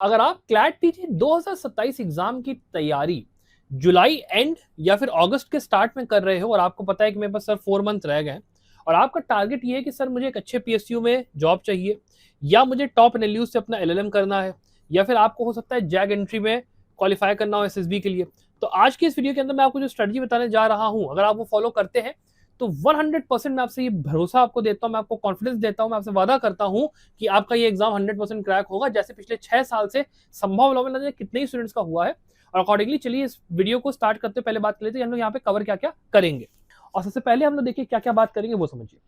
अगर आप CLAT PG 2027 exam की तैयारी जुलाई एंड या फिर अगस्त के स्टार्ट में कर रहे हो और आपको पता है कि मेरे पास सर 4 मंथ रह गए और आपका टारगेट ये है कि सर मुझे एक अच्छे पीएसयू में जॉब चाहिए या मुझे टॉप एनएलयू से अपना एलएलएम करना है या फिर आपको हो सकता है जैग एंट्री में क्वालिफाई करना हो एसएसबी के लिए, तो आज की इस वीडियो के अंदर मैं आपको जो स्ट्रेटजी बताने जा रहा हूं, अगर आप वो फॉलो करते हैं तो 100% मैं आपसे ये भरोसा आपको देता हूं, मैं आपको कॉन्फिडेंस देता हूं, मैं आपसे वादा करता हूं कि आपका ये एग्जाम 100% क्रैक होगा, जैसे पिछले 6 साल से संभव लोगों में कितने ही स्टूडेंट्स का हुआ है। और अकॉर्डिंगली चलिए इस वीडियो को स्टार्ट करते पहले बात कर लेते हैं हम लोग यहाँ पे कवर क्या क्या करेंगे। और सबसे पहले हम लोग देखिए क्या क्या बात करेंगे वो समझिए।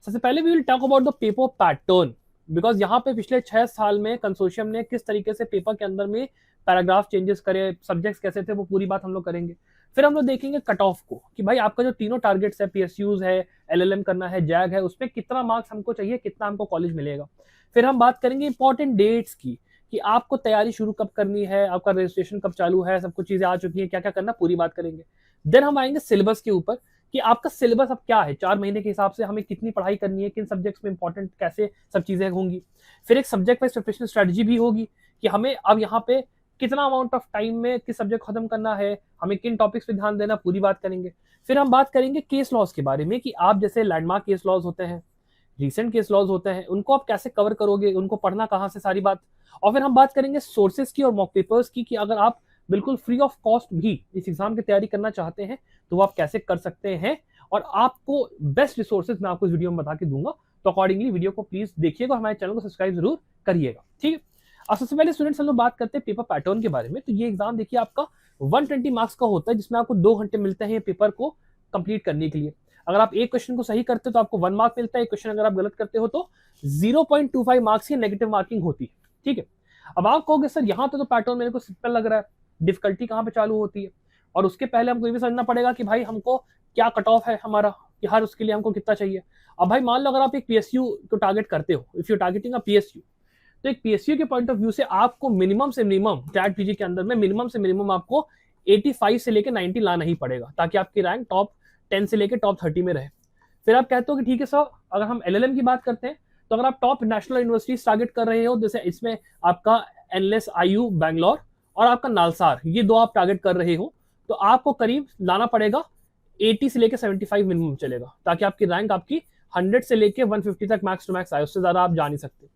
सबसे पहले we will talk about the paper pattern, because यहाँ पे पिछले 6 साल में कंसोर्शियम ने किस तरीके से पेपर के अंदर में पैराग्राफ चेंजेस करे, सब्जेक्ट्स कैसे थे, वो पूरी बात हम लोग करेंगे। फिर हम लोग देखेंगे कट ऑफ को कि भाई आपका जो तीनों टारगेट्स है, पीएसयूज है, एलएलएम करना है, जैग है, उसमें कितना मार्क्स हमको चाहिए, कितना हमको कॉलेज मिलेगा। फिर हम बात करेंगे इंपॉर्टेंट डेट्स की कि आपको तैयारी शुरू कब करनी है, आपका रजिस्ट्रेशन कब चालू है, सब कुछ चीजें आ चुकी है, क्या क्या करना, पूरी बात करेंगे। देन हम आएंगे सिलेबस के ऊपर कि आपका सिलेबस अब क्या है, 4 महीने के हिसाब से हमें कितनी पढ़ाई करनी है, किन सब्जेक्ट्स में इंपॉर्टेंट कैसे सब चीजें होंगी। फिर एक सब्जेक्ट वाइज प्रिपरेशन स्ट्रेटजी भी होगी कि हमें अब यहाँ पे कितना अमाउंट ऑफ टाइम में किस सब्जेक्ट खत्म करना है, हमें किन टॉपिक्स पे ध्यान देना, पूरी बात करेंगे। फिर हम बात करेंगे केस लॉज के बारे में कि आप जैसे लैंडमार्क केस लॉज होते हैं, रिसेंट केस लॉज होते हैं, उनको आप कैसे कवर करोगे, उनको पढ़ना कहाँ से, सारी बात। और फिर हम बात करेंगे सोर्सेज की और मॉक पेपर्स की कि अगर आप बिल्कुल फ्री ऑफ कॉस्ट भी इस एग्जाम की तैयारी करना चाहते हैं तो वो आप कैसे कर सकते हैं, और आपको बेस्ट रिसोर्सेज मैं आपको इस वीडियो में बता के दूंगा। तो अकॉर्डिंगली वीडियो को प्लीज देखिएगा, हमारे चैनल को सब्सक्राइब जरूर करिएगा, ठीक है। और सबसे पहले स्टूडेंट्स हम लोग बात करते हैं पेपर पैटर्न के बारे में। तो ये एग्जाम देखिए आपका 120 मार्क्स का होता है, जिसमें आपको 2 घंटे मिलते हैं पेपर को कंप्लीट करने के लिए। अगर आप एक क्वेश्चन को सही करते हो तो आपको 1 मार्क मिलता है, एक क्वेश्चन अगर आप गलत करते हो तो 0.25 मार्क्स की नेगेटिव मार्किंग होती है, ठीक है। अब आप कहोगे सर यहाँ तो पैटर्न मेरे को सिंपल लग रहा है, डिफिकल्टी कहाँ पे चालू होती है, और उसके पहले हमको ये भी समझना पड़ेगा कि भाई हमको क्या कट ऑफ है हमारा, कि हर उसके लिए हमको कितना चाहिए। अब भाई मान लो अगर आप एक पीएसयू को टारगेट करते हो, if you targeting a PSU, तो एक पीएसयू के पॉइंट ऑफ व्यू से आपको मिनिमम से मिनिमम क्लैट पीजी के अंदर में मिनिमम से मिनिमम आपको 85 से लेकर 90 लाना ही पड़ेगा, ताकि आपकी रैंक टॉप 10 से लेकर टॉप 30 में रहे। फिर आप कहते हो कि ठीक है सर, अगर हम एलएलएम की बात करते हैं तो अगर आप टॉप नेशनल यूनिवर्सिटीज टारगेट कर रहे हो, जैसे इसमें आपका एनलेस आईयू बैंगलोर और आपका नालसार, ये दो आप टारगेट कर रहे हो, तो आपको करीब लाना पड़ेगा 80 से लेकर 75 मिनिमम चलेगा, ताकि आपकी रैंक आपकी 100 से लेकर 150 तक मैक्स टू मैक्स आए, उससे ज्यादा आप जा नहीं सकते।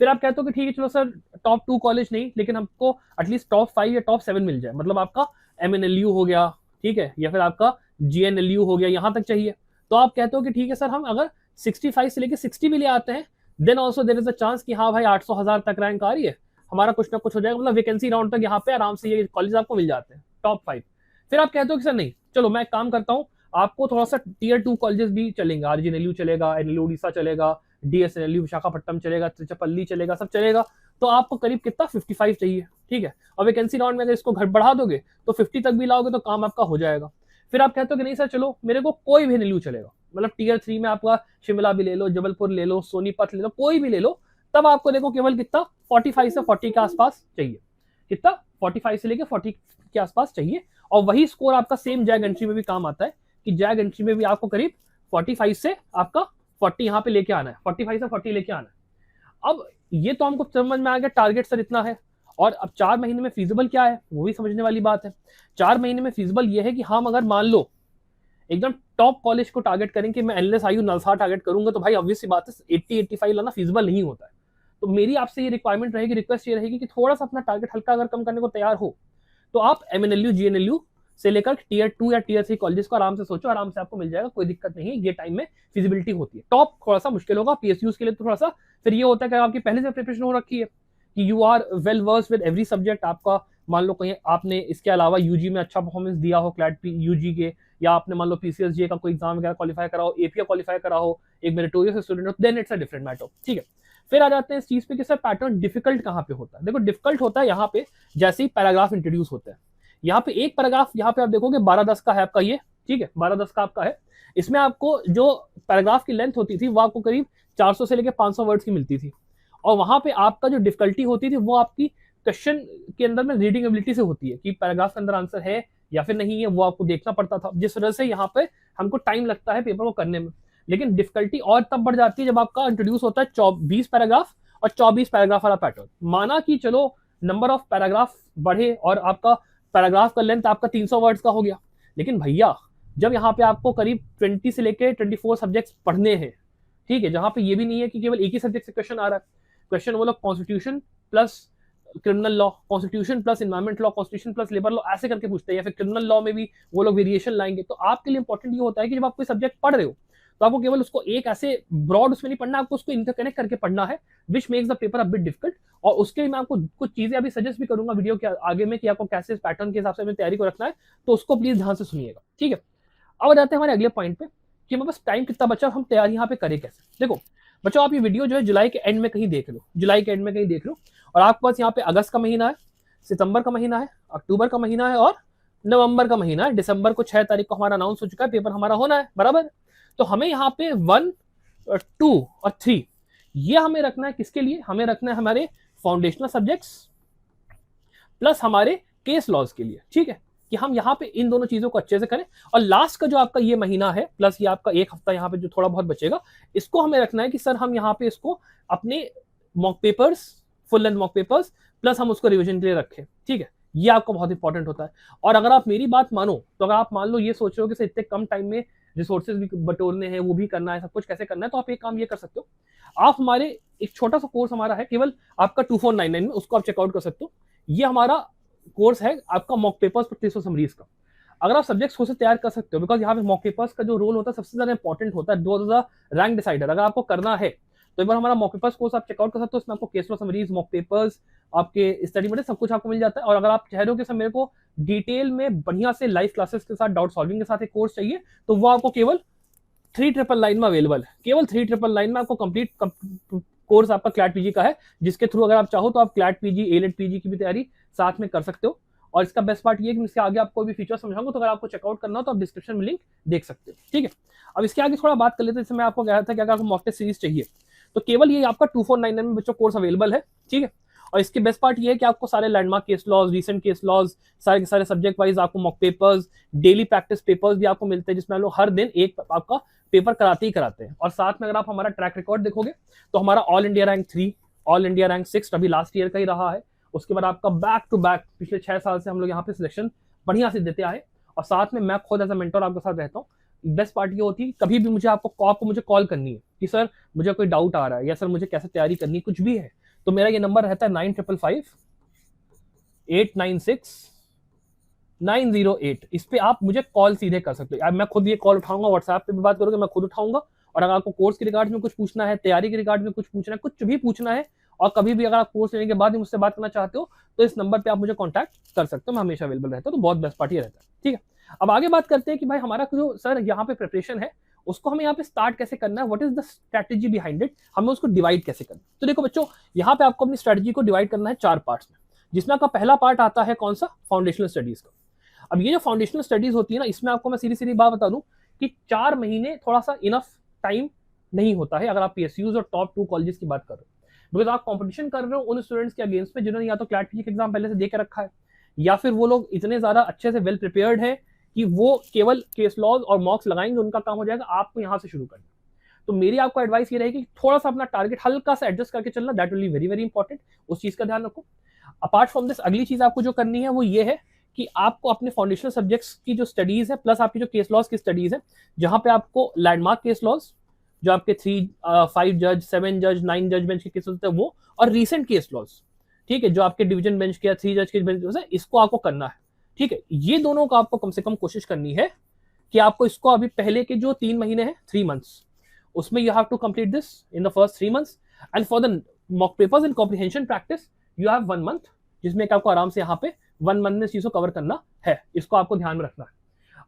फिर आप कहते हो कि ठीक है चलो सर टॉप 2 कॉलेज नहीं, लेकिन हमको एटलीस्ट टॉप 5 या टॉप 7 मिल जाए, मतलब आपका एमएनएलयू हो गया, ठीक है, या फिर आपका जीएनएलयू हो गया, यहां तक चाहिए। तो आप कहते हो कि ठीक है सर, हम अगर 65 से लेकर 60 भी ले आते हैं, then also there is a chance कि हाँ भाई 800,000 तक रैंक आ रही है, हमारा कुछ ना कुछ हो जाएगा, मतलब वैकेंसी राउंड तक यहाँ पे आराम से ये कॉलेज आपको मिल जाते हैं टॉप 5। फिर आप कहते हो कि सर नहीं, चलो मैं एक काम करता हूँ, आपको थोड़ा सा टीयर 2 कॉलेजेस भी चलेंगे, आरजीएनएलयू चलेगा, एनएलयू उड़ीसा चलेगा, डीएसएनएलयू विशाखापट्टनम चलेगा, त्रिचपल्ली चलेगा, सब चलेगा। तो आपको करीब कितना 55 चाहिए, ठीक है। और वैकेंसी राउंड में अगर इसको घर बढ़ा दोगे तो 50 तक भी लाओगे तो काम आपका हो जाएगा। फिर आप कहते हो कि नहीं सर चलो मेरे को कोई भी एनएलयू चलेगा, मतलब टीयर 3 में आपका शिमला भी ले लो, जबलपुर ले लो, सोनीपत ले लो, कोई भी ले लो, तब आपको देखो केवल कितना 45 से 40 के आसपास चाहिए, कितना 45 से लेकर 40 के आसपास चाहिए। और वही स्कोर आपका सेम जैग एंट्री में भी काम आता है कि जैग एंट्री में भी आपको करीब 45 से आपका 40 यहाँ पे लेके आना है, 45 से 40 लेके आना है। अब ये तो हमको समझ में आ गया टारगेट सर इतना है, और अब 4 महीने में फीजिबल क्या है वो भी समझने वाली बात है। 4 महीने में फीजिबल ये है कि हम अगर मान लो एकदम टॉप कॉलेज को टारगेट करें कि मैं एनलेस आईयू नलसार टारगेट करूंगा, तो भाई ऑब्वियस सी बात है 80-85 लाना फीजिबल नहीं होता है। तो मेरी आपसे ये रिक्वायरमेंट रहेगी, रिक्वेस्ट ये रहेगी कि थोड़ा सा अपना टारगेट हल्का अगर कम करने को तैयार हो तो आप एमएनएलयू जीएनएलयू से लेकर टीयर 2 या टीयर 3 कॉलेजेस को आराम से सोचो, आराम से आपको मिल जाएगा, कोई दिक्कत नहीं है। ये टाइम में फिजिबिलिटी होती है। टॉप थोड़ा सा मुश्किल होगा पीएसयूज के लिए, तो थोड़ा सा फिर ये होता है कि आपकी पहले से प्रिपरेशन हो रखी है कि you are well versed with every subject. आपका मान लो कहीं आपने इसके अलावा यूजी में अच्छा परफॉर्मेंस दिया हो क्लैट यूजी के, या आपने मान लो पीसीएसजे का कोई एग्जाम वगैरह क्वालिफाई करा हो, एपीए क्वालिफाई करा हो, एक मेरिटोरियस स्टूडेंट हो, then it's a different matter, ठीक है। फिर आ जाते हैं इस चीज पे कि सर पैटर्न डिफिकल्ट कहाँ पे होता है। देखो डिफिकल्ट होता है यहाँ पे जैसे ही पैराग्राफ इंट्रोड्यूस होता है। यहाँ पे एक पैराग्राफ यहाँ पे आप देखोगे 12-10 का है आपका ये, ठीक है, 12-10 का आपका है। इसमें आपको जो पैराग्राफ की लेंथ होती थी वो आपको करीब 400 से लेकर 500 वर्ड्स की मिलती थी, और वहां पे आपका जो डिफिकल्टी होती थी वो आपकी क्वेश्चन के अंदर में रीडिंग एबिलिटी से होती है कि पैराग्राफ के अंदर आंसर है या फिर नहीं है, वो आपको देखना पड़ता था, जिस वजह से यहाँ पे हमको टाइम लगता है पेपर को करने में। लेकिन डिफिकल्टी और तब बढ़ जाती है जब आपका इंट्रोड्यूस होता है 20 पैराग्राफ और 24 पैराग्राफ वाला पैटर्न। माना कि चलो नंबर ऑफ पैराग्राफ बढ़े और आपका पैराग्राफ का लेंथ आपका 300 वर्ड्स का हो गया। लेकिन भैया जब यहाँ पे आपको करीब 20 से लेके 24 सब्जेक्ट्स पढ़ने हैं, ठीक है, जहाँ पे ये भी नहीं है कि केवल एक ही सब्जेक्ट से क्वेश्चन आ रहा है। क्वेश्चन वो लोग constitution plus criminal law, constitution plus environment law, constitution plus labour law ऐसे करके पूछते हैं, या फिर क्रिमिनल लॉ में भी वो लोग वेरिएशन लाएंगे। तो आपके लिए इंपॉर्टेंट ये होता है कि जब आप कोई सब्जेक्ट पढ़ रहे हो तो आपको केवल उसको एक ऐसे ब्रॉड उसमें नहीं पढ़ना, आपको उसको इंटरकनेक्ट करके पढ़ना है, which makes the paper a bit difficult. और उसके लिए मैं आपको कुछ चीजें अभी सजेस्ट भी करूंगा वीडियो के आगे में कि आपको कैसे पैटर्न के हिसाब से अपनी तैयारी को रखना है, तो उसको प्लीज ध्यान से सुनिएगा, ठीक है। अब आ जाते हैं हमारे अगले पॉइंट पे कि हमारे पास टाइम कितना बचा और हम तैयारी यहाँ पे करें कैसे। देखो बच्चों, आप ये वीडियो जो है जुलाई के एंड में कहीं देख लो, जुलाई के एंड में कहीं देख लो, और आपके पास यहाँ पे अगस्त का महीना है, सितंबर का महीना है, अक्टूबर का महीना है और नवंबर का महीना है। दिसंबर को 6 तारीख को हमारा अनाउंस हो चुका है, पेपर हमारा होना है बराबर। तो हमें यहाँ पे 1, 2 और 3 ये हमें रखना है। किसके लिए हमें रखना है? हमारे फाउंडेशनल सब्जेक्ट्स प्लस हमारे केस लॉज के लिए, ठीक है, कि हम यहाँ पे इन दोनों चीजों को अच्छे से करें। और लास्ट का जो आपका ये महीना है प्लस ये आपका एक हफ्ता यहाँ पे जो थोड़ा बहुत बचेगा, इसको हमें रखना है कि सर हम यहाँ पे इसको अपने mock papers, full length mock papers plus हम उसको रिविजन के लिए रखें, ठीक है। ये आपको बहुत इंपॉर्टेंट होता है। और अगर आप मेरी बात मानो तो अगर आप मान लो ये सोच रहे हो कि सर इतने कम टाइम में रिसोर्सेज भी बटोरने हैं, वो भी करना है, सब कुछ कैसे करना है, तो आप एक काम ये कर सकते हो, आप हमारे एक छोटा सा कोर्स हमारा है केवल आपका 2499 में, उसको आप चेकआउट कर सकते हो। ये हमारा कोर्स है आपका मॉक पेपर्स पर 300 समरीज का। अगर आप सब्जेक्ट्स खुद से तैयार कर सकते हो, बिकॉज यहाँ पे मॉक पेपर्स का जो रोल होता है सबसे ज्यादा इंपॉर्टेंट होता है, दो रैंक डिसाइडर। अगर आपको करना है तो एक बार हमारा मॉक पेपर्स कोर्स आप चेकआउट कर सकते हो। इसमें आपको case law summaries, mock papers, आपके स्टडी मटेरियल सब कुछ आपको मिल जाता है। और अगर आप चाह रहे हो कि सर मेरे को डिटेल में बढ़िया से लाइव क्लासेस के साथ डाउट सॉल्विंग के साथ एक कोर्स चाहिए, तो वो आपको केवल 3999 में अवेलेबल है। केवल 3999 में आपको कंप्लीट कोर्स आपका क्लैट पीजी का है, जिसके थ्रू अगर आप चाहो तो आप क्लैट पीजी, एलेट पीजी की भी तैयारी साथ में कर सकते हो। और इसका बेस्ट पार्ट ये है कि इसके आगे आपको भी फीचर समझाऊंगा, तो अगर आपको चेकआउट करना हो तो आप डिस्क्रिप्शन में लिंक देख सकते हो, ठीक है। अब इसके आगे थोड़ा बात कर लेते हैं। जैसे मैं आपको कह रहा था कि अगर आपको मॉक टेस्ट सीरीज चाहिए तो केवल ये आपका 2499 में बच्चों कोर्स अवेलेबल है, ठीक है। और इसके बेस्ट पार्ट ये है कि आपको सारे landmark case laws, recent case laws, सारे के सारे सब्जेक्ट वाइज आपको mock papers, daily practice papers भी आपको मिलते हैं, जिसमें हम लोग हर दिन एक आपका पेपर कराते ही कराते हैं। और साथ में अगर आप हमारा ट्रैक रिकॉर्ड देखोगे तो हमारा all India rank 3, all India rank 6 अभी लास्ट ईयर का ही रहा है। उसके बाद आपका बैक टू बैक पिछले 6 साल से हम लोग यहाँ पे सिलेक्शन बढ़िया से देते आए। और साथ में मैं खुद एज अ मेंटर आपके साथ रहता हूँ। बेस्ट पार्ट ये होती है कभी भी मुझे आपको मुझे कॉल करनी है कि सर मुझे कोई डाउट आ रहा है, या सर मुझे कैसे तैयारी करनी है, कुछ भी है, तो मेरा ये नंबर रहता है 9558969008। इस पे आप मुझे कॉल सीधे कर सकते हो। मैं खुद ये कॉल उठाऊंगा, व्हाट्सएप पे भी बात करोगे, मैं खुद उठाऊंगा। और अगर आपको कोर्स के रिगार्ड में कुछ पूछना है, तैयारी के रिगार्ड में कुछ पूछना है, कुछ भी पूछना है, और कभी भी अगर आप कोर्स लेने के बाद ही मुझसे बात करना चाहते हो तो इस नंबर पे आप मुझे कॉन्टैक्ट कर सकते हो। मैं हमेशा अवेलेबल रहता हूँ। तो बहुत बेस्ट पार्ट ये रहता है, ठीक है। अब आगे बात करते हैं कि भाई हमारा जो सर यहाँ पे प्रिपरेशन है उसको हमें यहाँ पे स्टार्ट कैसे करना है, what is the strategy behind it, हमें उसको डिवाइड कैसे करना है। तो देखो बच्चों, यहाँ पे आपको अपनी स्ट्रेटेजी को डिवाइड करना है 4 पार्ट्स में, जिसमें आपका पहला पार्ट आता है कौन सा? फाउंडेशनल स्टडीज का। अब ये जो फाउंडेशनल स्टडीज होती है ना, इसमें आपको मैं सीधी सीधी बात बता दूं कि 4 महीने थोड़ा सा इनफ टाइम नहीं होता है अगर आप पीएसयूज और टॉप 2 कॉलेजेस की बात कर रहे हो। बिकॉज आप कंपटीशन कर रहे हो उन स्टूडेंट्स के अगेंस्ट में जिन्होंने या तो क्लैट पीजी एग्जाम पहले से दे के रखा है, या फिर वो लोग इतने ज्यादा अच्छे से वेल प्रिपेयर्ड है कि वो केवल केस लॉज और मॉक्स लगाएंगे, उनका काम हो जाएगा। आपको यहाँ से शुरू करना। तो मेरी आपको एडवाइस ये रहेगी कि थोड़ा सा अपना टारगेट हल्का सा एडजस्ट करके चलना, that will be very very important. उस चीज का ध्यान रखो। अपार्ट फ्रॉम दिस अगली चीज आपको जो करनी है वो ये है कि आपको अपने फाउंडेशनल सब्जेक्ट्स की जो स्टडीज है प्लस आपकी जो केस लॉज की स्टडीज है, जहां पे आपको लैंडमार्क केस लॉज जो आपके 3, 5 जज, 7 जज, 9 जज बेंच के केस होते हैं वो, और रीसेंट केस लॉज, ठीक है, जो आपके डिवीजन बेंच के 3 जज के बेंच है, इसको आपको करना है, ठीक है। ये दोनों का आपको कम से कम कोशिश करनी है कि आपको इसको अभी पहले के जो 3 महीने हैं, 3 मंथ्स, उसमें you have to complete this in the first 3 months. And for the mock papers and comprehension practice you have 1 month, जिसमें आपको आराम से यहाँ पे 1 मंथ में इस चीज को कवर करना है। इसको आपको ध्यान में रखना है।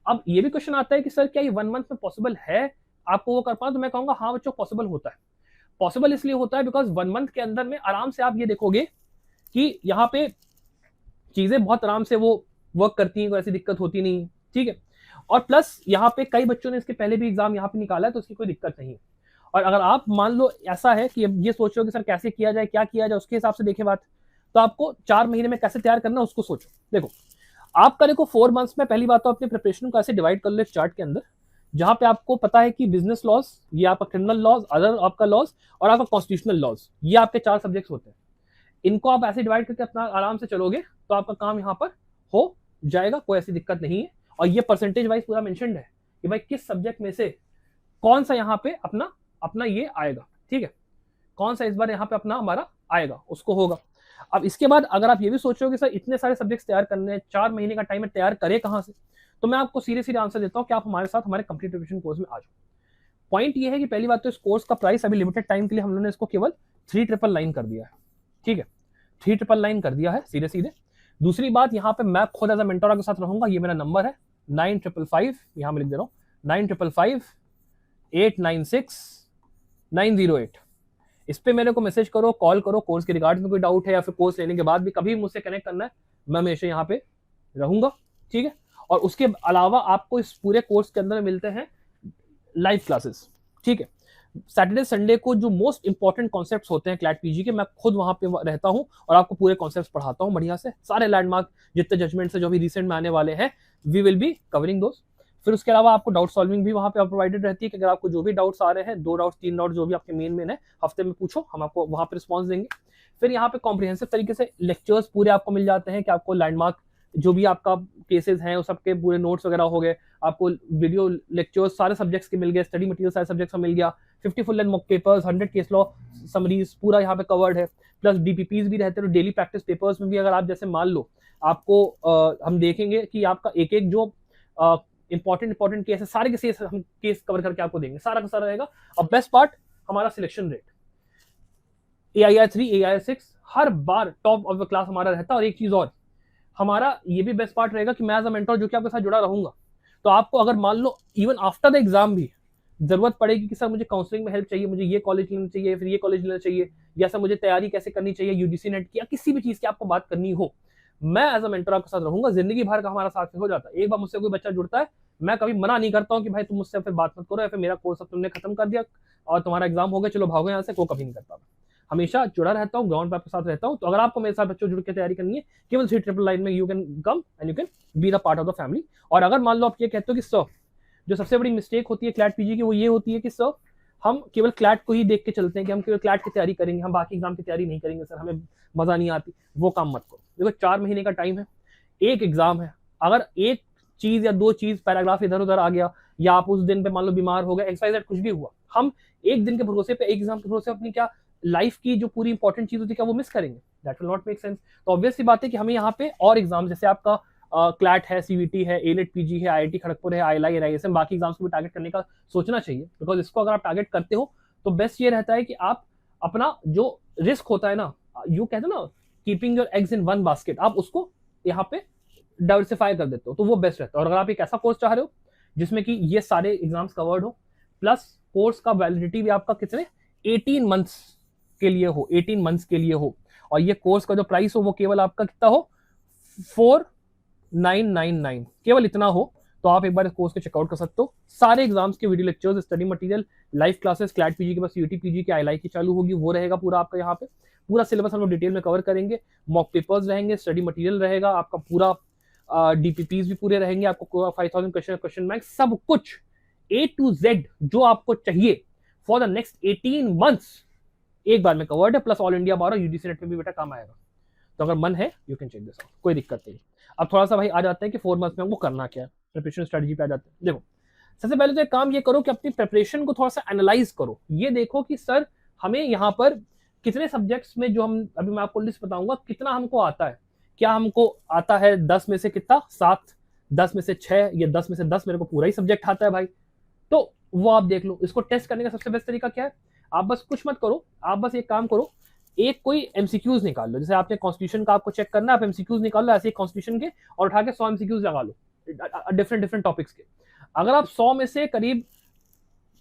अब ये भी क्वेश्चन आता है कि सर क्या ये 1 मंथ में पॉसिबल है आपको वो कर पाना? तो मैं कहूंगा हाँ बच्चों, पॉसिबल होता है। पॉसिबल इसलिए होता है बिकॉज 1 मंथ के अंदर में आराम से आप ये देखोगे कि यहाँ पे चीजें बहुत आराम से वो वर्क करती हैं, कोई ऐसी दिक्कत होती नहीं, ठीक है। और प्लस यहाँ पे कई बच्चों ने इसके पहले भी एग्जाम यहाँ पे निकाला है, तो उसकी कोई दिक्कत नहीं है। और अगर आप मान लो ऐसा है कि ये सोचो कि सर कैसे किया जाए, क्या किया जाए, उसके हिसाब से देखें बात, तो आपको 4 महीने में कैसे तैयार करना है उसको सोचो। देखो आपका देखो 4 मंथ्स में पहली बात तो अपनी प्रिपरेशन को ऐसे डिवाइड कर लो एक चार्ट के अंदर, जहां पे आपको पता है कि बिजनेस लॉज, ये आपका क्रिमिनल लॉज, अदर आपका लॉज, और आपका कॉन्स्टिट्यूशनल लॉज, ये आपके 4 सब्जेक्ट्स होते हैं। इनको आप ऐसे डिवाइड करके अपना आराम से चलोगे तो आपका काम यहाँ पर हो जाएगा, कोई ऐसी दिक्कत नहीं है। और ये परसेंटेज वाइज पूरा मेंशन्ड है कि भाई किस सब्जेक्ट में से कौन सा यहाँ पे अपना अपना ये आएगा, ठीक है, कौन सा इस बार यहाँ पे अपना हमारा आएगा उसको होगा। अब इसके बाद अगर आप ये भी सोच रहे हो कि सर इतने सारे सब्जेक्ट्स तैयार करने हैं, 4 महीने का टाइम है, तैयार करें कहाँ से, तो मैं आपको सीधे सीधे आंसर देता हूँ कि आप हमारे साथ हमारे कंप्लीट रिविजन कोर्स में आ जाओ। पॉइंट ये है कि पहली बात तो इस कोर्स का प्राइस अभी लिमिटेड टाइम के लिए हम लोगों ने इसको केवल 3999 कर दिया है, ठीक है, 3999 कर दिया है सीधे सीधे। दूसरी बात, यहाँ पे मैं खुद एज अ मेंटर के साथ रहूंगा, ये मेरा नंबर है 9555, यहाँ मैं लिख दे रहा हूँ 9555896908। इस पे मेरे को मैसेज करो, कॉल करो, कोर्स के रिगार्ड में कोई डाउट है या फिर कोर्स लेने के बाद भी कभी मुझसे कनेक्ट करना है, मैं हमेशा यहाँ पे रहूंगा, ठीक है। और उसके अलावा आपको इस पूरे कोर्स के अंदर मिलते हैं लाइव क्लासेस, ठीक है। सैटरडे संडे को जो मोस्ट इंपॉर्टेंट कॉन्सेप्ट्स होते हैं क्लैट पीजी के, मैं खुद वहां पे रहता हूं और आपको पूरे कॉन्सेप्ट्स पढ़ाता हूं बढ़िया से, सारे लैंडमार्क जितने जजमेंट से जो भी रिसेंट में आने वाले हैं, वी विल बी कवरिंग दोस। फिर उसके अलावा आपको डाउट सॉल्विंग भी वहां पे प्रोवाइडेड रहती है कि अगर आपको जो भी डाउट्स आ रहे हैं, 2 डाउट्स 3 डाउट्स जो भी आपके मेन है, हफ्ते में पूछो, हम आपको वहां पे रिस्पॉन्स देंगे। फिर यहाँ पे कॉम्प्रिहेंसिव तरीके से लेक्चर्स पूरे आपको मिल जाते हैं कि आपको लैंडमार्क जो भी आपका केसेस हैं उस सबके पूरे नोट्स वगैरह हो गए, आपको वीडियो लेक्चर्स सारे सब्जेक्ट्स के मिल गए, स्टडी मटेरियल सारे सब्जेक्ट्स का मिल गया, 50 full length mock papers, 100 case law summaries पूरा यहाँ पे कवर्ड है, प्लस डीपीपीज भी रहते हैं। डेली प्रैक्टिस पेपर्स में भी अगर आप जैसे मान लो आपको हम देखेंगे कि आपका एक एक जो इंपॉर्टेंट केस है, सारे के हम केस कवर करके आपको देंगे, सारा का सारा रहेगा। और बेस्ट पार्ट हमारा selection rate AIR 3 AIR 6 her bar top of the class हमारा रहता है। और एक चीज और, हमारा ये भी बेस्ट पार्ट रहेगा कि मैं एज अ मेंटर जो कि आपके साथ जुड़ा रहूंगा, तो आपको अगर मान लो इवन आफ्टर द एग्जाम भी जरूरत पड़ेगी कि सर मुझे काउंसलिंग में हेल्प चाहिए, मुझे ये कॉलेज लेना चाहिए, फिर ये कॉलेज लेना चाहिए, या सर मुझे तैयारी कैसे करनी चाहिए यूजीसी नेट की, या किसी भी चीज की आपको बात करनी हो, मैं एज अ मेंटर आपके साथ रहूंगा। जिंदगी भर का हमारा साथ हो जाता है। एक बार मुझसे कोई बच्चा जुड़ता है, मैं कभी मना नहीं करता हूँ कि भाई तुम मुझसे फिर बात मत करो, या फिर मेरा कोर्स अब तुमने खत्म कर दिया और तुम्हारा एग्जाम हो गया, चलो भागो यहाँ से, को कभी नहीं करता। हमेशा जुड़ा रहता हूँ, ग्राउंड पे आपके साथ रहता हूँ। तो अगर आपको मेरे साथ बच्चों जुड़ के तैयारी करनी है, केवल 3999 में you can come and you can be the part of the family. और अगर मान लो आप ये कहते हो कि सर, जो सबसे बड़ी मिस्टेक होती है क्लैट पीजी की, वो ये होती है कि सर हम केवल क्लैट को ही देख के चलते हैं कि हम केवल क्लैट की तैयारी करेंगे, हम बाकी एग्जाम की तैयारी नहीं करेंगे, सर हमें मजा नहीं आती, वो काम मत करो। देखो 4 महीने का टाइम है, एक एग्जाम है, अगर एक चीज या 2 चीज पैराग्राफ इधर उधर आ गया, या आप उस दिन पे मान लो बीमार हो गए, XYZ कुछ भी हुआ, हम एक दिन के भरोसे पे, एक एग्जाम के भरोसे अपनी क्या लाइफ की जो पूरी इंपॉर्टेंट चीज होती है क्या वो मिस करेंगे? That will not make sense. तो ऑब्वियस सी बात है कि हमें यहाँ पे और एग्जाम, जैसे आपका क्लैट है, CVT है, ALET PG है, IIT खड़गपुर है, ILI है, बाकी एग्जाम्स को भी टारगेट करने का सोचना चाहिए। बिकॉज इसको अगर आप टारगेट करते हो तो बेस्ट ये रहता है कि आप अपना जो रिस्क होता है ना, यू कहते हो ना keeping your eggs in one basket, आप उसको यहाँ पे डाइवर्सिफाई कर देते हो, तो वो बेस्ट रहता है। और अगर आप एक ऐसा कोर्स चाह रहे हो जिसमें कि ये सारे एग्जाम्स कवर्ड हो, प्लस कोर्स का वैलिडिटी भी आपका कितने 18 मंथ्स के लिए हो, 18 मंथ्स के लिए हो, और ये कोर्स का जो प्राइस हो वो केवल आपका कितना हो 4999, केवल इतना हो, तो आप एक बार इस कोर्स के चेकआउट कर सकते हो। सारे एग्जाम्स के video lectures, study material, live classes, CLAT PG के बस CUT PG की ILI की चालू होगी, वो रहेगा पूरा आपका। यहाँ पे पूरा सिलेबस हम लोग डिटेल में कवर करेंगे, मॉक पेपर्स रहेंगे, स्टडी मटेरियल रहेगा आपका पूरा, DPPs भी पूरे रहेंगे, आपको 5000 क्वेश्चन बैंक, सब कुछ A to Z जो आपको चाहिए फॉर द नेक्स्ट 18 मंथ्स एक बार में कवर्ड है। Plus all India 12 UGC NET में भी बेटा काम आएगा। तो अगर मन है you can check this out, कोई दिक्कत नहीं। अब थोड़ा सा भाई आ जाते हैं कि 4 मंथ्स में हमको करना क्या है, प्रिपरेशन स्ट्रेटजी पे आ जाते हैं। देखो सबसे पहले तो एक काम ये करो कि अपनी प्रिपरेशन को थोड़ा सा एनालाइज करो। ये देखो कि सर हमें यहाँ पर कितने सब्जेक्ट्स में, जो हम अभी मैं आपको लिस्ट बताऊंगा, कितना हमको आता है। क्या हमको आता है 10 में से कितना 7, 10 में से 6, या 10 में से 10 मेरे को पूरा ही सब्जेक्ट आता है भाई, तो वो आप देख लो। इसको टेस्ट करने का सबसे बेस्ट तरीका क्या है, आप बस कुछ मत करो, आप बस एक काम करो, एक कोई MCQs निकाल लो। जैसे आपने कॉन्स्टिट्यूशन का आपको चेक करना है, आप MCQs निकाल लो ऐसे कॉन्स्टिट्यूशन के, और उठा के 100 MCQs लगा लो डिफरेंट टॉपिक्स के। अगर आप 100 में से करीब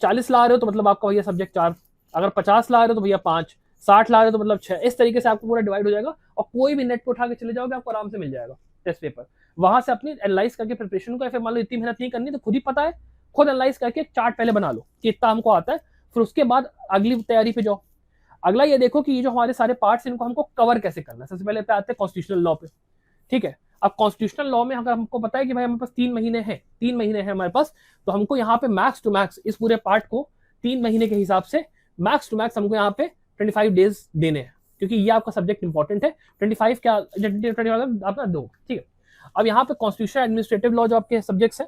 40 ला रहे हो तो मतलब आपका भैया सब्जेक्ट 4, अगर 50 ला रहे हो तो भैया 5, 60 ला रहे हो तो मतलब 6। इस तरीके से आपको पूरा डिवाइड हो जाएगा, और कोई भी नेट पे उठा के चले जाओगे आपको आराम से मिल जाएगा टेस्ट पेपर। वहां से अपनी एनालाइज करके प्रिपरेशन को, फिर मान लो इतनी मेहनत नहीं करनी तो खुद ही पता है, खुद एनालाइज करके एक चार्ट पहले बना लो कि इतना हमको आता है, फिर उसके बाद अगली तैयारी पे जाओ। अगला ये देखो कि ये जो हमारे सारे पार्ट्स इनको हमको कवर कैसे करना है। सबसे पहले पे आते हैं कॉन्स्टिट्यूशनल लॉ पे, ठीक है। अब कॉन्स्टिट्यूशनल लॉ में अगर हमको पता है कि भाई हमारे पास 3 महीने हैं, 3 महीने हैं हमारे पास, तो हमको यहाँ पे मैक्स टू मैक्स इस पूरे पार्ट को 3 महीने के हिसाब से मैक्स टू मैक्स हमको यहाँ पे 25 डेज देने हैं, क्योंकि ये आपका सब्जेक्ट इंपॉर्टेंट है। 25 क्या 25 आपका 2, ठीक है। अब यहाँ पे कॉन्स्टिट्यूशन एडमिनिस्ट्रेटिव लॉ जो आपके सब्जेक्ट्स हैं,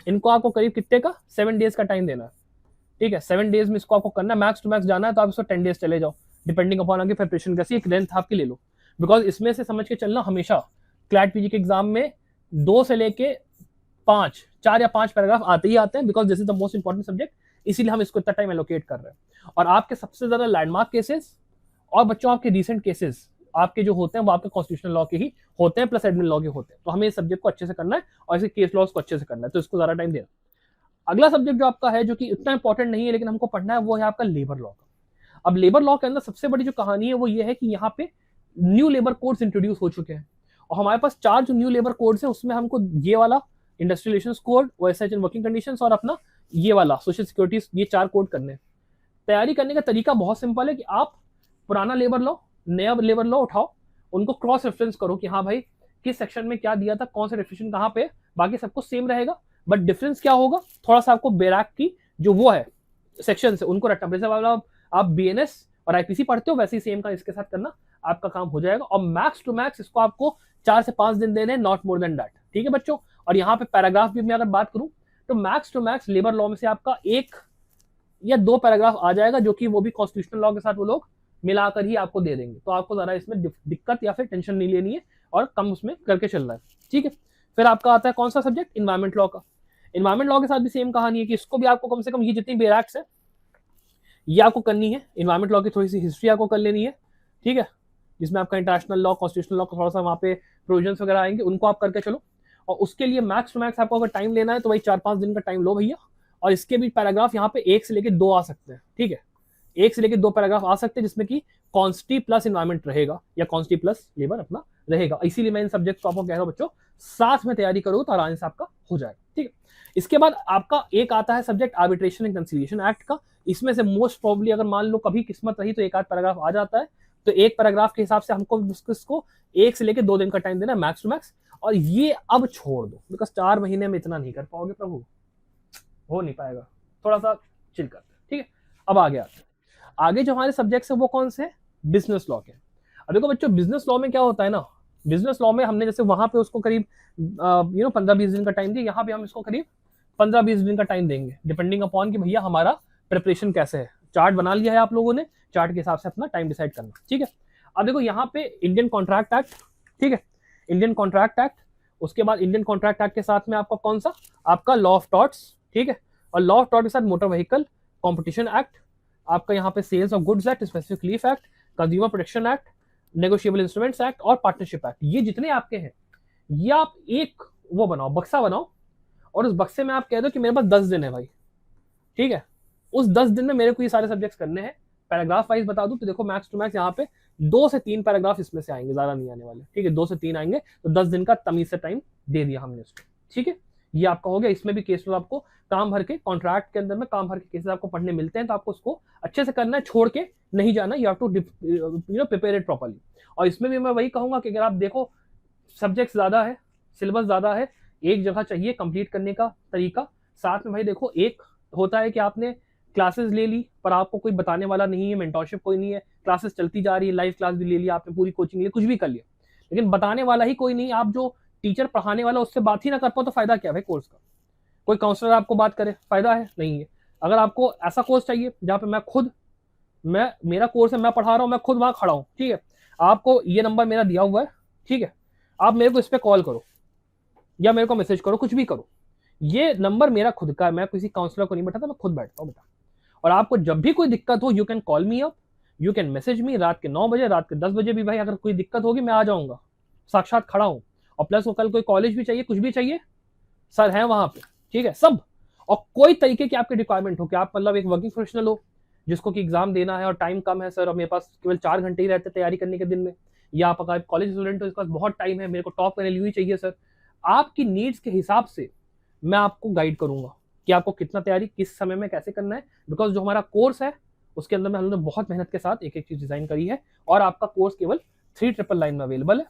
इनको आपको करीब कितने का 7 डेज का टाइम देना है, ठीक है। 7 डेज में इसको आपको करना है, मैक्स टू मैक्स जाना है तो आप इसको 10 डेज चले जाओ, डिपेंडिंग अपॉन आपकी प्रिपरेशन कैसी, एक लेंथ आपकी ले लो। बिकॉज इसमें से समझ के चलना, हमेशा क्लैट पीजी के एग्जाम में 2 से लेके 5, 4 या 5 पैराग्राफ आते ही आते हैं, because this is the most important subject, इसीलिए हम इसको इतना टाइम एलोकेट कर रहे हैं। और आपके सबसे ज्यादा लैंडमार्क केसेस और बच्चों आपके रिसेंट केसेस आपके जो होते हैं वो आपके कॉन्स्टिट्यूशनल लॉ के ही होते हैं, प्लस एडमिन लॉ के होते हैं। तो हमें इस सब्जेक्ट को अच्छे से करना है और इसके केस लॉस को अच्छे से करना है, तो इसको ज्यादा टाइम देना। अगला सब्जेक्ट जो आपका है, जो कि इतना इंपॉर्टेंट नहीं है लेकिन हमको पढ़ना है, वो है आपका लेबर लॉ का। अब लेबर लॉ के अंदर सबसे बड़ी जो कहानी है वो ये है कि यहाँ पे न्यू लेबर कोड्स इंट्रोड्यूस हो चुके हैं, और हमारे पास 4 जो न्यू लेबर कोड्स है उसमें हमको ये वाला industrial relations code, OSH and working conditions, और अपना ये वाला सोशल सिक्योरिटी, ये 4 कोड करने हैं। तैयारी करने का तरीका बहुत सिंपल है कि आप पुराना लेबर लॉ, नया लेबर लॉ उठाओ, उनको क्रॉस रेफरेंस करो कि हाँ भाई किस सेक्शन में क्या दिया था, कौन सा डेफिनेशन कहाँ पे, बाकी सबको सेम रहेगा, बट डिफरेंस क्या होगा, थोड़ा सा आपको बैराक की जो वो है सेक्शन से उनको रटना। जैसे आप बीएनएस और आईपीसी पढ़ते हो, वैसे ही सेम का इसके साथ करना, आपका काम हो जाएगा। और मैक्स टू मैक्स इसको आपको 4 से 5 दिन देने, नॉट मोर देन दैट, ठीक है बच्चों। और यहाँ पे पैराग्राफ भी मैं अगर बात करूं तो max to max labour law में से आपका 1 या 2 पैराग्राफ आ जाएगा, जो कि वो भी कॉन्स्टिट्यूशनल लॉ के साथ वो लोग मिलाकर ही आपको दे देंगे। तो आपको जरा इसमें दिक्कत या फिर टेंशन नहीं लेनी है और कम उसमें करके चलना है, ठीक है। फिर आपका आता है कौन सा सब्जेक्ट, इन्वायरमेंट लॉ का। इन्वायरमेंट लॉ के साथ भी सेम कहानी है कि इसको भी आपको कम से कम ये जितनी बेरैक्स है ये आपको करनी है। इन्वायरमेंट लॉ की थोड़ी सी हिस्ट्री आपको कर लेनी है, ठीक है, जिसमें आपका इंटरनेशनल लॉ, कॉन्स्टिट्यूशनल लॉ का थोड़ा सा वहाँ पे प्रोविजंस वगैरह आएंगे, उनको आप करके चलो। और उसके लिए मैक्स टू मैक्स आपको अगर टाइम लेना है तो वही 4-5 दिन का टाइम लो भैया। और इसके भी पैराग्राफ यहाँ पे 1 से लेके 2 आ सकते हैं, ठीक है, 1 से लेके 2 पैराग्राफ आ सकते हैं, जिसमें कि कॉन्स्टी प्लस इन्वायरमेंट रहेगा या कॉन्स्टी प्लस लेबर अपना रहेगा। इसीलिए मैं इन सब्जेक्ट को आपको कह रहा हूँ बच्चों, साथ में तैयारी करो तो आराम से आपका हो जाएगा, ठीक है। इसके बाद आपका एक आता है subject arbitration and conciliation act का। इसमें से मोस्ट प्रोबेबली अगर मान लो कभी किस्मत रही तो 1-8 पैराग्राफ आ जाता है, तो 1 पैराग्राफ के हिसाब से हमको इसको 1 से लेके 2 दिन का टाइम देना है मैक्स टू मैक्स। और ये अब छोड़ दो, बिकॉज 4 महीने में इतना नहीं कर पाओगे प्रभु, हो नहीं पाएगा, थोड़ा सा चिल करते हैं, ठीक है। अब आगे आते हैं, आगे जो हमारे सब्जेक्ट्स है वो कौन से हैं, बिजनेस लॉ के। अब देखो बच्चों, बिजनेस लॉ में क्या होता है ना, बिजनेस लॉ में हमने जैसे वहां पे उसको करीब 15-20 दिन का टाइम दिया, यहाँ पे हम इसको करीब 15-20 दिन का टाइम देंगे, डिपेंडिंग अपॉन कि भैया हमारा प्रिपरेशन कैसे है। चार्ट बना लिया है आप लोगों ने, चार्ट के हिसाब से अपना टाइम डिसाइड करना, ठीक है। अब देखो यहाँ पे इंडियन कॉन्ट्रैक्ट एक्ट, ठीक है, इंडियन कॉन्ट्रैक्ट एक्ट, उसके बाद इंडियन कॉन्ट्रैक्ट एक्ट के साथ में आपका कौन सा, आपका लॉ ऑफ टॉर्ट्स, ठीक है, और लॉ ऑफ टॉर्ट के साथ मोटर व्हीकल कॉम्पिटिशन एक्ट, आपका यहाँ पे sales of goods act, specific relief act, consumer protection act, negotiable instruments act और पार्टनरशिप एक्ट। ये जितने आपके हैं, ये आप एक वो बनाओ, बक्सा बनाओ, और उस बक्से में आप कह दो कि मेरे पास 10 दिन है भाई, ठीक है, उस 10 दिन में मेरे को ये सारे सब्जेक्ट्स करने हैं। पैराग्राफ वाइज बता दूं तो देखो मैक्स टू मैक्स यहाँ पे 2 से 3 पैराग्राफ इसमें से आएंगे, ज्यादा नहीं आने वाले, ठीक है, 2 से 3 आएंगे, तो 10 दिन का तमीज से टाइम दे दिया हमने इसको, ठीक है। ये आपका हो गया। इसमें भी केस आपको काम भर के, कॉन्ट्रैक्ट के अंदर में काम भर के केसेस आपको पढ़ने मिलते हैं, तो आपको उसको अच्छे से करना है, छोड़ के नहीं जाना, you have to prepare it properly. और इसमें भी मैं वही कहूंगा कि अगर आप देखो सब्जेक्ट ज्यादा है, सिलेबस ज्यादा है, एक जगह चाहिए कंप्लीट करने का तरीका, साथ में भाई देखो एक होता है कि आपने क्लासेस ले ली पर आपको कोई बताने वाला नहीं है, मेंटरशिप कोई नहीं है, क्लासेस चलती जा रही है, लाइव क्लास भी ले ली आपने, पूरी कोचिंग ले, कुछ भी कर लिया, लेकिन बताने वाला ही कोई नहीं, आप जो टीचर पढ़ाने वाला उससे बात ही ना कर पाओ तो फायदा क्या है भाई कोर्स का। कोई काउंसलर आपको बात करे, फायदा है नहीं है। अगर आपको ऐसा कोर्स चाहिए जहाँ पे मेरा कोर्स है, मैं पढ़ा रहा हूँ, मैं खुद वहां खड़ा हूँ, ठीक है, आपको ये नंबर मेरा दिया हुआ है, ठीक है, आप मेरे को इस पर कॉल करो या मेरे को मैसेज करो, कुछ भी करो, ये नंबर मेरा खुद का है, मैं किसी काउंसलर को नहीं बैठाता, मैं खुद बैठता हूँ बेटा। और आपको जब भी कोई दिक्कत हो, you can call me up, you can message me, रात के 9 बजे, रात के 10 बजे भी भाई, अगर कोई दिक्कत होगी मैं आ जाऊंगा, साक्षात खड़ा हूँ। और प्लस वो कल कोई कॉलेज भी चाहिए, कुछ भी चाहिए, सर है वहां पे, ठीक है सब। और कोई तरीके की आपकी रिक्वायरमेंट हो कि आप मतलब एक वर्किंग प्रोफेशनल हो जिसको कि एग्जाम देना है और टाइम कम है सर, और मेरे पास केवल 4 घंटे ही रहते तैयारी करने के दिन में, या आप अगर कॉलेज स्टूडेंट हो, इसके पास बहुत टाइम है, मेरे को टॉप करने लिए चाहिए सर, आपकी नीड्स के हिसाब से मैं आपको गाइड करूंगा कि आपको कितना तैयारी किस समय में कैसे करना है। बिकॉज जो हमारा कोर्स है उसके अंदर में हम लोगों ने बहुत मेहनत के साथ एक एक चीज डिजाइन करी है, और आपका कोर्स केवल 399 में अवेलेबल है।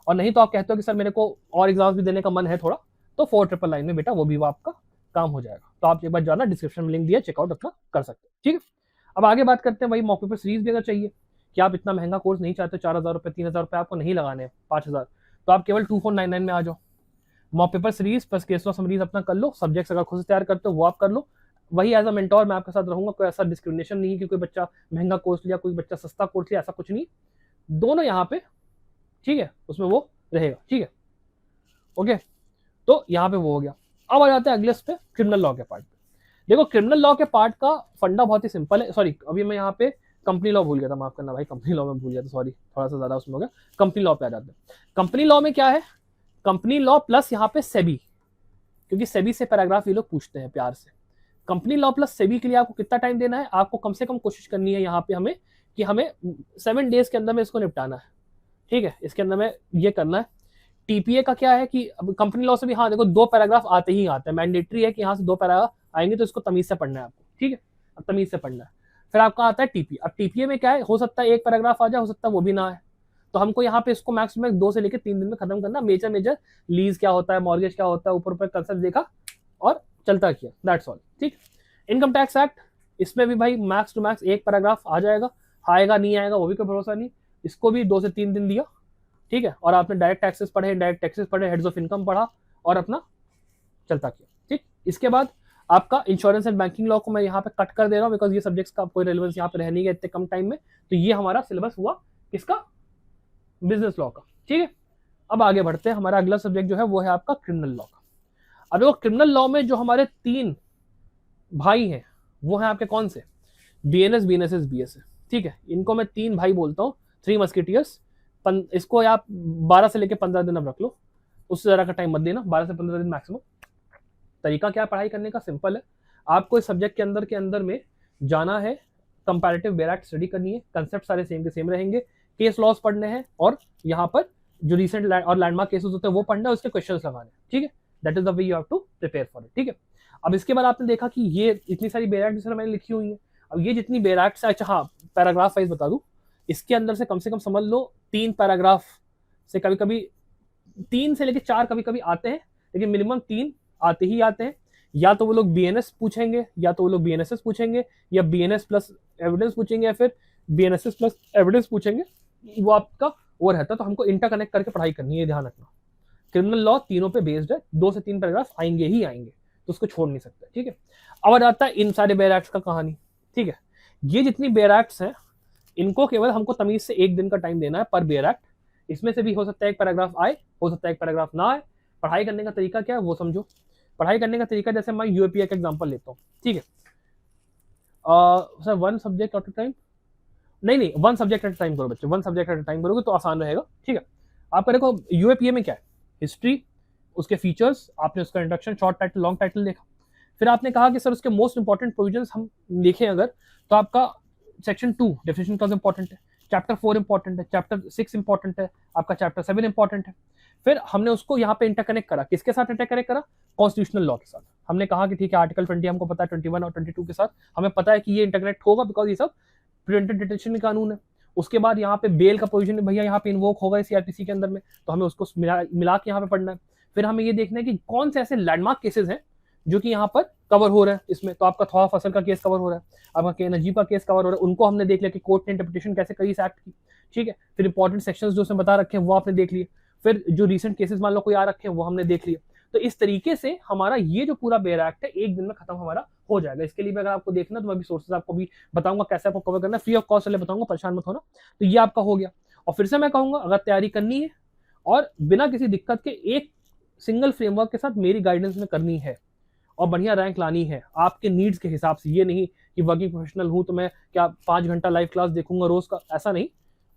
और नहीं तो आप कहते हो कि सर मेरे को और एग्जाम्स भी देने का मन है थोड़ा, तो 499 में बेटा वो भी आपका काम हो जाएगा। तो आप एक बार जाना, डिस्क्रिप्शन में लिंक दिया, चेकआउट अपना कर सकते हैं, ठीक है। अब आगे बात करते हैं भाई मॉक पेपर सीरीज भी अगर चाहिए, कि आप इतना महंगा कोर्स नहीं चाहते, 4,000 रुपये 3,000 रुपये आपको नहीं लगाने हैं, 5,000, तो आप केवल 2499 में आ जाओ। Mock paper series plus case law summaries अपना कर लो, सब्जेक्ट्स अगर खुद से तैयार करते हो वो आप कर लो, वही एज अ मेंटोर मैं आपके साथ रहूंगा। कोई ऐसा डिस्क्रिमिनेशन नहीं है कि कोई बच्चा महंगा कोर्स लिया, कोई बच्चा सस्ता कोर्स लिया, ऐसा कुछ नहीं, दोनों यहाँ पे, ठीक है, उसमें वो रहेगा, ठीक है, ओके। तो यहाँ पे वो हो गया। अब आ जाते हैं अगले पे, क्रिमिनल लॉ के पार्ट पे। देखो क्रिमिनल लॉ के पार्ट का फंडा बहुत ही सिंपल है। सॉरी, अभी मैं यहाँ पे कंपनी लॉ भूल गया था, माफ करना भाई, कंपनी लॉ में भूल गया था, सॉरी, थोड़ा सा ज्यादा उसमें हो गया। कंपनी लॉ पे आ जाते हैं। कंपनी लॉ में क्या है, कंपनी लॉ प्लस यहाँ पे सेबी, क्योंकि सेबी से पैराग्राफ ये लोग पूछते हैं प्यार से। कंपनी लॉ प्लस सेबी के लिए आपको कितना टाइम देना है, आपको कम से कम कोशिश करनी है यहाँ पे हमें कि हमें 7 डेज के अंदर में इसको निपटाना है, ठीक है, इसके अंदर में ये करना है। टीपीए का क्या है कि अब कंपनी लॉ से भी, हाँ देखो 2 पैराग्राफ आते ही आते हैं, मैंडेटरी है कि यहाँ से 2 पैराग्राफ आएंगे, तो इसको तमीज से पढ़ना है आपको, ठीक है, अब तमीज से पढ़ना है। फिर आपका आता है टीपी। अब टीपीए में क्या है, हो सकता है 1 पैराग्राफ आ जाए, हो सकता है वो भी ना आए, तो हमको यहाँ पे इसको मैक्सिमम 2 से लेकर 3 दिन में खत्म करना। मेजर लीज क्या होता है, मॉर्गेज क्या होता है, ऊपर ऊपर कंसेप्ट देखा और चलता किया, दैट्स ऑल, ठीक। इनकम टैक्स एक्ट, इसमें भी भाई मैक्स टू मैक्स 1 पैराग्राफ आ जाएगा, आएगा नहीं आएगा वो भी कोई भरोसा नहीं, इसको भी 2 से 3 दिन दिया, ठीक है, और आपने डायरेक्ट टैक्सेस पढ़े, इनडायरेक्ट टैक्सेस पढ़े, हेड्स ऑफ इनकम पढ़ा और अपना चलता किया, ठीक। इसके बाद आपका इंश्योरेंस एंड बैंकिंग लॉ को मैं यहाँ पे कट कर दे रहा हूँ, बिकॉज ये सब्जेक्ट्स का कोई रेलेवेंस यहाँ पे रह नहीं गया इतने कम टाइम में, तो ये हमारा सिलेबस हुआ किसका, बिजनेस लॉ का, ठीक है। अब आगे बढ़ते हैं, हमारा अगला सब्जेक्ट जो है वो है आपका क्रिमिनल लॉ का। अब वो क्रिमिनल लॉ में जो हमारे 3 भाई हैं वो हैं आपके कौन से, बीएनएस, बीएनएसएस, बीएसए, ठीक है, इनको मैं 3 भाई बोलता हूँ, 3 मस्किटियर्स। इसको आप 12 से लेकर 15 दिन अब रख लो, उससे ज़्यादा का टाइम मत देना, 12 से 15 दिन मैक्सिमम। तरीका क्या पढ़ाई करने का, सिंपल है, आपको इस सब्जेक्ट के अंदर में जाना है, कंपैरेटिव बेयर एक्ट स्टडी करनी है, कंसेप्ट सारे सेम के सेम रहेंगे, केस लॉस पढ़ने हैं और यहाँ पर जो रिसेंट और लैंडमार्क केसेस होते हैं वो पढ़ना है, उसके क्वेश्चंस लगाने, ठीक है, that is the way you have to prepare for it, ठीक है। अब इसके बाद आपने देखा कि ये इतनी सारी बेयर एक्ट जिसमें मैंने लिखी हुई है, अब ये जितनी बेयर एक्ट, अच्छा हाँ पैराग्राफ वाइज बता दूं, इसके अंदर से कम समझ लो 3 पैराग्राफ से कभी कभी 3 से लेकर 4 कभी कभी आते हैं, लेकिन मिनिमम 3 आते ही आते हैं। या तो वो लोग बीएनएस पूछेंगे, या तो वो लोग बीएनएसएस पूछेंगे, या बीएनएस प्लस एविडेंस पूछेंगे, या फिर बीएनएसएस प्लस एविडेंस पूछेंगे, वो आपका वो रहता है। तो हमको इंटरकनेक्ट करके पढ़ाई करनी है, ध्यान रखना। क्रिमिनल लॉ तीनों पे बेस्ड है, 2 से 3 पैराग्राफ आएंगे ही आएंगे, तो उसको छोड़ नहीं सकते, ठीक है। अब आ जाता है इन सारे बेयर एक्ट्स का कहानी, ठीक है। ये जितनी बेयर एक्ट्स हैं इनको केवल हमको तमीज से 1 दिन का टाइम देना है पर बेयर एक्ट। इसमें से भी हो सकता है 1 पैराग्राफ आए, हो सकता है 1 पैराग्राफ ना आए। पढ़ाई करने का तरीका क्या है वो समझो। पढ़ाई करने का तरीका, जैसे मैं यूएपीए का एग्जांपल लेता हूँ, ठीक है, sir 1 subject at a time, नहीं 1 सब्जेक्ट एट अ टाइम करो बच्चे, 1 सब्जेक्ट एट अ टाइम करोगे तो आसान रहेगा, ठीक है। आपका देखो यूएपीए में क्या है, हिस्ट्री, उसके फीचर्स, आपने उसका introduction, short title, long title देखा। फिर आपने कहा कि सर उसके मोस्ट इंपॉर्टेंट प्रोविजंस हम देखें अगर, तो आपका सेक्शन 2 डेफिनेशन क्लॉज इंपॉर्टेंट है, चैप्टर 4 इंपॉर्टेंट है, चैप्टर 6 इंपॉर्टेंट है, आपका चैप्टर 7 इंपॉर्टेंट है। फिर हमने उसको यहाँ पे इंटरकनेक्ट करा, किसके साथ इंटरकनेक्ट करा, कॉन्स्टिट्यूशनल लॉ के साथ। हमने कहा कि ठीक है आर्टिकल 20 हमको पता है, 21 और 22 के साथ हमें पता है कि ये इंटरकनेक्ट होगा, बिकॉज ये सब प्रिवेंटिव डिटेंशन में कानून है। उसके बाद यहाँ पे बेल का प्रोविजन भैया यहाँ पे इन्वोक होगा सीआरपीसी के अंदर में, तो हमें उसको मिला के यहाँ पे पढ़ना है। फिर हमें ये देखना है कि कौन से ऐसे लैंडमार्क केसेस हैं जो कि यहाँ पर कवर हो रहा है इसमें। तो आपका थोड़ा फसल का केस कवर हो रहा है, आपका के नजीब का केस कवर हो रहा है, उनको हमने देख लिया कि कोर्ट ने इंटरप्रिटेशन कैसे करी इस एक्ट की, ठीक है। फिर इंपॉर्टेंट सेक्शंस जो उसमें बता रखे हैं वो आपने देख लिए। फिर जो रिसेंट केसेस मान लो कोई आ रखे हैं वो हमने देख लिए। तो इस तरीके से हमारा ये जो पूरा बेयर एक्ट है 1 दिन में खत्म हमारा हो जाएगा। इसके लिए भी अगर आपको देखना तो मैं भी सोर्सेज आपको भी बताऊंगा कैसे आपको कवर करना है, फ्री ऑफ कॉस्ट वाले बताऊंगा, परेशान मत होना। तो ये आपका हो गया। और फिर से मैं कहूंगा अगर तैयारी करनी है और बिना किसी दिक्कत के एक सिंगल फ्रेमवर्क के साथ मेरी गाइडेंस में करनी है और बढ़िया रैंक लानी है आपके नीड्स के हिसाब से, ये नहीं कि वर्किंग प्रोफेशनल हूं तो मैं क्या 5 घंटा लाइव क्लास देखूंगा रोज का, ऐसा नहीं।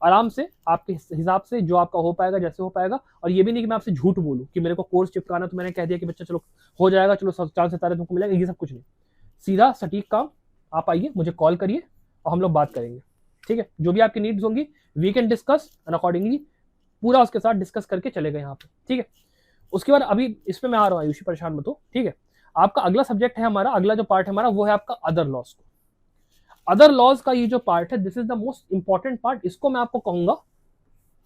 आराम से आपके हिसाब से जो आपका हो पाएगा, जैसे हो पाएगा। और ये भी नहीं कि मैं आपसे झूठ बोलूं कि मेरे को कोर्स चिपकाना तो मैंने कह दिया कि बच्चा चलो हो जाएगा, चलो 4 सितारे तुमको मिलेगा, ये सब कुछ नहीं। सीधा सटीक काम, आप आइए मुझे कॉल करिए और हम लोग बात करेंगे, ठीक है। जो भी आपकी नीड्स होंगी we can discuss and accordingly पूरा उसके साथ डिस्कस करके चलेगा यहाँ पे, ठीक है। उसके बाद अभी इसमें मैं आ रहा हूँ आयुषी, परेशान मत हो, ठीक है। आपका अगला सब्जेक्ट है हमारा, अगला जो पार्ट है हमारा वो है आपका अदर लॉज। अदर लॉज का ये जो पार्ट है this is the most important part. इसको मैं आपको कहूंगा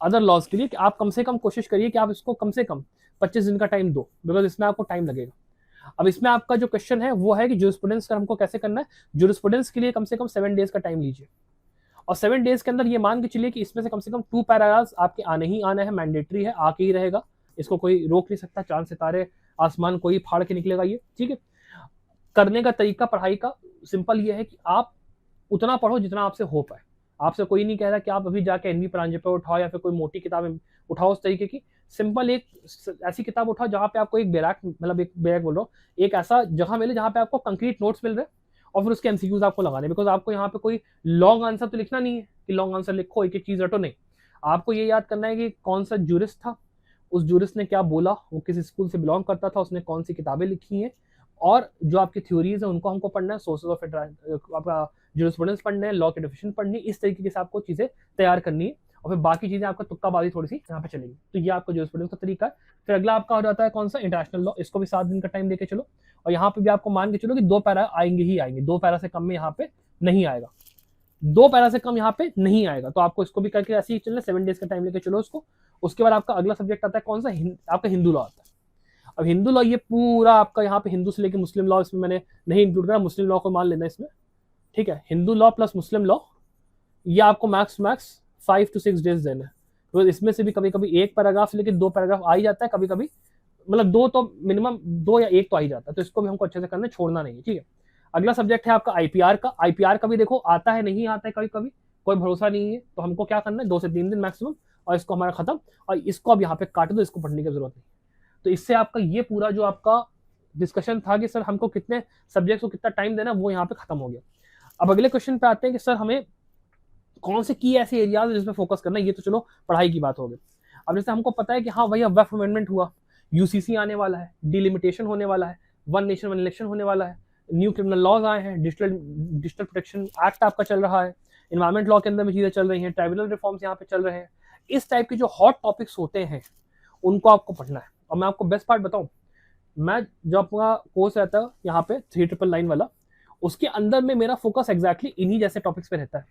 अदर लॉज के लिए कि आप कम से कम कोशिश करिए कि आप इसको कम से कम 25 दिन का टाइम दो, बिकॉज इसमें आपको टाइम लगेगा। अब इसमें आपका जो क्वेश्चन है वो है कि ज्यूरिस्प्रूडेंस का हमको कैसे करना है। ज्यूरिस्प्रूडेंस के लिए कम से कम 7 डेज का टाइम लीजिए और 7 डेज के अंदर ये मान के चलिए कि इसमें से कम 2 पैराग्राफ्स आपके आने ही आना है, मैंडेटरी है, आके ही रहेगा, इसको कोई रोक नहीं सकता, चांद सितारे आसमान कोई फाड़ के निकलेगा ये, ठीक है। करने का तरीका पढ़ाई का सिंपल ये है कि आप उतना पढ़ो जितना आपसे हो पाए। आपसे कोई नहीं कह रहा कि आप अभी जाके एनवी प्रांजल पे उठाओ या फिर कोई मोटी किताबें उठाओ उस तरीके की। सिंपल एक ऐसी किताब उठाओ जहाँ पे आपको एक बैराक, मतलब एक बैराक बोल रहा हूँ, एक ऐसा जगह मिले जहाँ पे आपको कंक्रीट नोट्स मिल रहे हैं और फिर उसके एमसीक्यूज आपको लगाने, बिकॉज आपको यहाँ पे कोई लॉन्ग आंसर तो लिखना नहीं है कि लॉन्ग आंसर लिखो एक एक चीज रटो, नहीं। आपको ये याद करना है कि कौन सा जूरिस्ट था, उस जूरिस्ट ने क्या बोला, वो किस स्कूल से बिलोंग करता था, उसने कौन सी किताबें लिखी हैं, और जो आपकी थ्योरीज है उनको हमको पढ़ना है, सोर्सेज ऑफ आपका जूरिस्प्रूडेंस पढ़ना है, लॉ के डेफिनेशन पढ़नी है, इस तरीके से आपको चीजें तैयार करनी है। और फिर बाकी चीजें आपका तुक्काबाजी थोड़ी सी यहाँ पे चलेगी। तो ये आपका जूरिस्प्रूडेंस का तरीका है। फिर अगला आपका हो जाता है कौन सा, इंटरनेशनल लॉ। इसको भी 7 दिन का टाइम देके चलो, और यहाँ पे भी आपको मान के चलो कि 2 पैरा आएंगे ही आएंगे, 2 पैरा से कम में यहाँ पे नहीं आएगा, 2 पैरा से कम यहाँ पे नहीं आएगा। तो आपको इसको भी करके ऐसे ही चलना, 7 डेज का टाइम लेके चलो उसको। उसके बाद आपका अगला सब्जेक्ट आता है कौन सा, आपका हिंदू लॉ आता है। अब हिंदू लॉ ये पूरा आपका यहाँ पे हिंदू से लेके मुस्लिम लॉ इसमें मैंने नहीं इंक्लूड करा, मुस्लिम लॉ को मान लेना इसमें, ठीक है। हिंदू लॉ प्लस मुस्लिम लॉ, ये आपको मैक्स 5 to 6 डेज देना है। तो इसमें से भी कभी कभी 1 पैराग्राफ से लेके 2 पैराग्राफ आ ही जाता है, कभी कभी मतलब 2 तो मिनिमम 2 या 1 तो आ ही जाता है। तो इसको भी हमको अच्छे से करना, छोड़ना नहीं है, ठीक है। अगला सब्जेक्ट है आपका आईपीआर का। आईपीआर का भी देखो आता है नहीं आता है, कभी कभी कोई भरोसा नहीं है। तो हमको क्या करना है, 2 से 3 दिन मैक्सिमम, और इसको हमारा खत्म, और इसको अब यहाँ पे काट दो, इसको पढ़ने की जरूरत नहीं। तो इससे आपका ये पूरा जो आपका डिस्कशन था कि सर हमको कितने सब्जेक्ट्स को कितना टाइम देना, वो यहाँ पे खत्म हो गया। अब अगले क्वेश्चन पे आते हैं कि सर हमें कौन से की ऐसे एरियाज जिसमें फोकस करना है। ये तो चलो पढ़ाई की बात हो गई। अब जैसे हमको पता है कि हाँ भैया वक्फ अमेंडमेंट हुआ, यूसीसी आने वाला है, डिलिमिटेशन होने वाला है, वन नेशन वन इलेक्शन होने वाला है, न्यू क्रिमिनल लॉज आए हैं, डिजिटल प्रोटेक्शन एक्ट आपका चल रहा है, इन्वायरमेंट लॉ के अंदर में चीजें चल रही हैं, ट्राइब्यूनल रिफॉर्म्स यहाँ पे चल रहे हैं। इस टाइप के जो हॉट टॉपिक्स होते हैं उनको आपको पढ़ना है। और मैं आपको बेस्ट पार्ट बताऊं, मैं जो आपका कोर्स रहता है यहाँ पे 3999 वाला, उसके अंदर में मेरा फोकस एग्जैक्टली इन्हीं जैसे टॉपिक्स पे रहता है,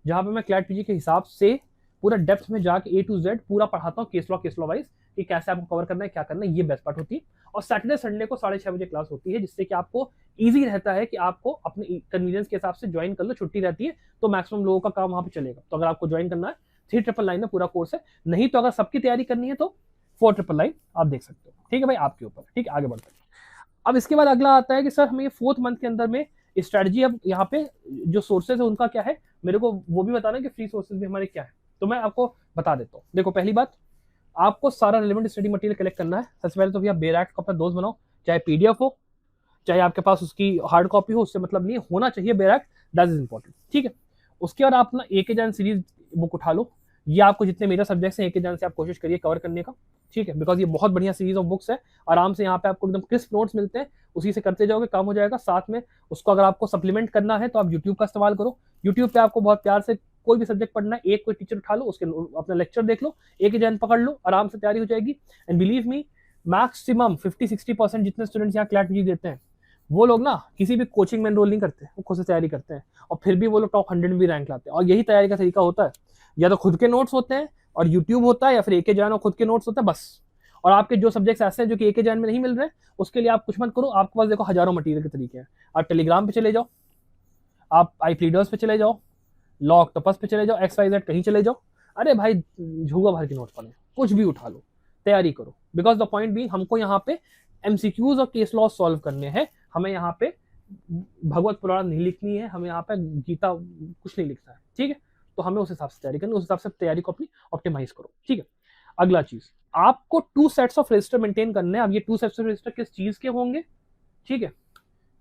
जहाँ पे मैं क्लैट पीजी के हिसाब से पूरा डेप्थ में जाके A to Z पूरा पढ़ाता हूँ, केस लॉ वाइज, कि कैसे आपको कवर करना है, क्या करना है, ये बेस्ट पार्ट होती है। और सैटरडे संडे को 6:30 बजे क्लास होती है, जिससे कि आपको ईजी रहता है कि आपको अपने कन्वीनियंस के हिसाब से ज्वाइन कर लो, छुट्टी रहती है तो मैक्सिमम लोगों का काम वहाँ पे चलेगा। तो अगर आपको ज्वाइन करना है 3999 में पूरा कोर्स है, नहीं तो अगर सबकी तैयारी करनी है तो 4999 आप देख सकते हो, ठीक है भाई, आपके ऊपर, ठीक है। आगे बढ़ते हैं। अब इसके बाद अगला आता है कि सर हमें 4th मंथ के अंदर में स्ट्रेटजी, अब यहाँ पे जो सोर्सेज है उनका क्या है, मेरे को वो भी बताना कि फ्री सोर्सेज भी हमारे क्या है। तो मैं आपको बता देता हूँ। देखो पहली बात, आपको सारा रिलेवेंट स्टडी मटेरियल कलेक्ट करना है। सबसे पहले तो भैया बेरैक्ट को अपना दोस्त बनाओ, चाहे पीडीएफ हो चाहे आपके पास उसकी हार्ड कॉपी हो, उससे मतलब नहीं, होना चाहिए बेरैक्ट, दैट इज इंपॉर्टेंट, ठीक है। उसके बाद आप अपना एक जान सीरीज बुक उठा लो। ये आपको जितने मेजर सब्जेक्ट्स हैं एक जान से आप कोशिश करिए कवर करने का, ठीक है, बिकॉज ये बहुत बढ़िया सीरीज ऑफ बुक्स है। आराम से यहाँ पे आपको एकदम क्रिस्प नोट्स मिलते हैं, उसी से करते जाओगे, काम हो जाएगा। साथ में उसको अगर आपको सप्लीमेंट करना है तो आप यूट्यूब का इस्तेमाल करो। यूट्यूब पे आपको बहुत प्यार से कोई भी सब्जेक्ट पढ़ना है, एक कोई टीचर उठा लो, उसके अपना लेक्चर देख लो, एक ही जन पकड़ लो, आराम से तैयारी हो जाएगी। एंड बिलीव मी, मैक्सिमम 50-60% जितने स्टूडेंट्स यहाँ क्लैट देते हैं वो लोग ना किसी भी कोचिंग में एनरोल नहीं करते, वो खुद से तैयारी करते हैं, और फिर भी वो लोग टॉप 100 में भी रैंक लाते हैं। और यही तैयारी का तरीका होता है, या तो खुद के नोट्स होते हैं और यूट्यूब होता है, या फिर एक जैन और खुद के नोट्स होते हैं बस। और आपके जो सब्जेक्ट्स ऐसे हैं जो कि एक जैन में नहीं मिल रहे हैं, उसके लिए आप कुछ मत करो, आपके पास देखो हजारों मटीरियल के तरीके हैं। आप टेलीग्राम पे चले जाओ, आप आई प्लीडर्स पे चले जाओ, लॉ ऑक्टोपस पे चले जाओ, XYZ कहीं चले जाओ, अरे भाई झूगा भर के नोट पढ़ो, कुछ भी उठा लो, तैयारी करो। बिकॉज द पॉइंट बीइंग, हमको यहाँ पे MCQs और केस लॉ सॉल्व करने हैं, हमें यहाँ पे भगवत पुराण नहीं लिखनी है, हमें यहाँ पे गीता कुछ नहीं लिखना है, ठीक है। तो हमें उस हिसाब से तैयारी करनी, उस हिसाब से तैयारी को अपनी ऑप्टिमाइज करो, ठीक है। अगला चीज, आपको 2 सेट्स ऑफ रजिस्टर मेंटेन करने हैं। अब ये 2 सेट्स ऑफ रजिस्टर किस चीज के होंगे, ठीक है,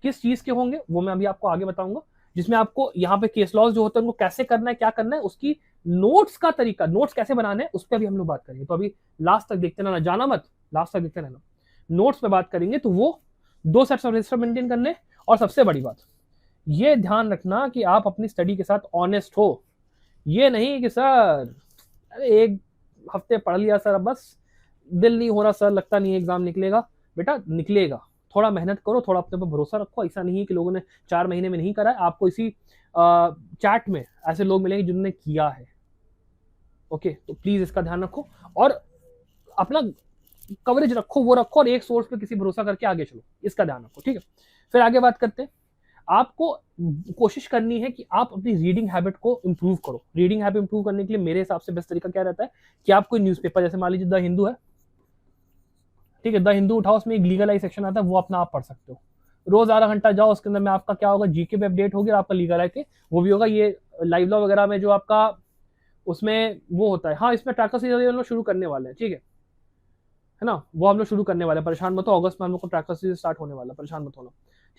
किस चीज के होंगे वो मैं अभी आपको आगे बताऊंगा, जिसमें आपको यहाँ पे केस लॉज जो होते हैं उनको कैसे करना है, क्या करना है, उसकी नोट्स का तरीका, नोट्स कैसे बनाने हैं, उस पर भी हम लोग बात करेंगे। तो अभी लास्ट तक देखते रहना, जाना मत, लास्ट तक देखते रहना, नोट्स पे बात करेंगे। तो वो 2 सेट्स ऑफ रजिस्टर मेंटेन करने, और सबसे बड़ी बात ये ध्यान रखना कि आप अपनी स्टडी के साथ ऑनेस्ट हो। ये नहीं कि सर अरे 1 हफ्ते पढ़ लिया सर, अब बस दिल नहीं हो रहा सर, लगता नहीं एग्जाम निकलेगा। बेटा निकलेगा, थोड़ा मेहनत करो, थोड़ा अपने पर भरोसा रखो। ऐसा नहीं है कि लोगों ने 4 महीने में नहीं करा है, आपको इसी चैट में ऐसे लोग मिलेंगे जिन्होंने किया है, ओके। तो प्लीज इसका ध्यान रखो और अपना कवरेज रखो, वो रखो, और एक सोर्स पे किसी भरोसा करके आगे चलो, इसका ध्यान रखो, ठीक है। फिर आगे बात करते हैं। आपको कोशिश करनी है कि आप अपनी रीडिंग हैबिट को इंप्रूव करो। रीडिंग हैबिट इंप्रूव करने के लिए मेरे हिसाब से बेस्ट तरीका क्या रहता है कि आप कोई न्यूज़पेपर, जैसे मान लीजिए द हिंदू है, ठीक है, द हिंदू उठाओ, उसमें एक लीगल आई सेक्शन आता है, वो अपना आप पढ़ सकते हो। रोज आधा घंटा जाओ, उसके अंदर में आपका क्या होगा, जीके पे अपडेट होगी और आपका लीगल आई के वो भी होगा। ये लाइव लॉ वगैरह में जो आपका उसमें वो होता है, हाँ इसमें ट्रैकर सीरीज हम लोग शुरू करने वाले हैं, ठीक है ना, वो हम लोग शुरू करने वाले हैं, परेशान मत हो, अगस्त में हम लोग को ट्रैकर सीरीज स्टार्ट होने वाला, परेशान मत होना,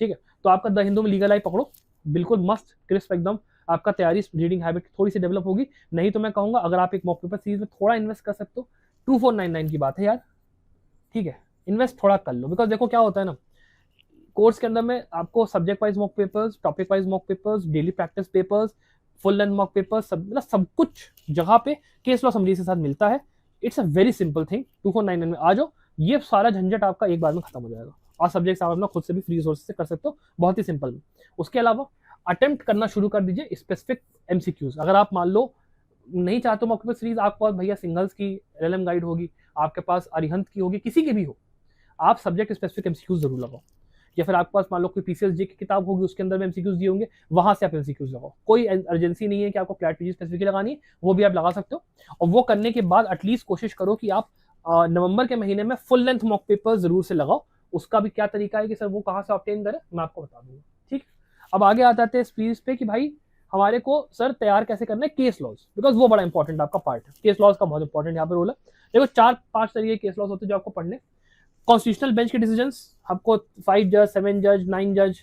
ठीक है। तो आपका द हिंदू में लीगल आई पकड़ो, बिल्कुल मस्त क्रिस्प एकदम, आपका तैयारी रीडिंग हैबिट थोड़ी सी डेवलप होगी। नहीं तो मैं कहूंगा अगर आप एक मॉक पेपर सीरीज में थोड़ा इन्वेस्ट कर सकते हो, 2499 की बात है यार, ठीक है, इन्वेस्ट थोड़ा कर लो। बिकॉज देखो क्या होता है ना, कोर्स के अंदर में आपको subject wise mock papers, topic wise mock papers, daily practice papers, full length mock papers, सब कुछ जगह पे केस लॉ समरी के साथ मिलता है। It's a very simple thing, 2499 में आ जाओ, ये सारा झंझट आपका एक बार में खत्म हो जाएगा और सब्जेक्ट आप अपना खुद से भी फ्री रिसोर्स से कर सकते हो, बहुत ही सिंपल में। उसके अलावा अटेम्प्ट करना शुरू कर दीजिए स्पेसिफिक एमसीक्यूज। अगर आप मान लो नहीं चाहते मॉक पेपर सीरीज, आपके पास भैया सिंगल्स की एलएम गाइड होगी, आपके पास अरिहंत की होगी, किसी की भी हो, आप सब्जेक्ट स्पेसिफिक एमसीक्यूज जरूर लगाओ। या फिर आपके पास मान लो कोई पीसीएसजी की किताब होगी, उसके अंदर में एमसीक्यूज दिए होंगे, वहां से आप एमसीक्यूज लगाओ। कोई अर्जेंसी नहीं है कि आपको क्लैट पीजी स्पेसिफिक लगानी है, वो भी आप लगा सकते हो। और वो करने के बाद एटलीस्ट कोशिश करो कि आप नवंबर के महीने में फुल लेंथ मॉक पेपर जरूर से लगाओ। उसका भी क्या तरीका है कि सर वो कहाँ से ऑब्टेन करें, मैं आपको बता दूंगा, ठीक। अब आगे आ जाते हैं इस चीज पे कि भाई हमारे को सर तैयार कैसे करना है केस लॉज, बिकॉज वो बड़ा इंपॉर्टेंट आपका पार्ट है, केस लॉज का बहुत इंपॉर्टेंट यहाँ पे रोल है। देखो 4-5 तरीके केस लॉज होते हैं जो आपको पढ़ने। कॉन्स्टिट्यूशनल बेंच के डिसीजंस, आपको 5 जज, 7 जज, 9 जज,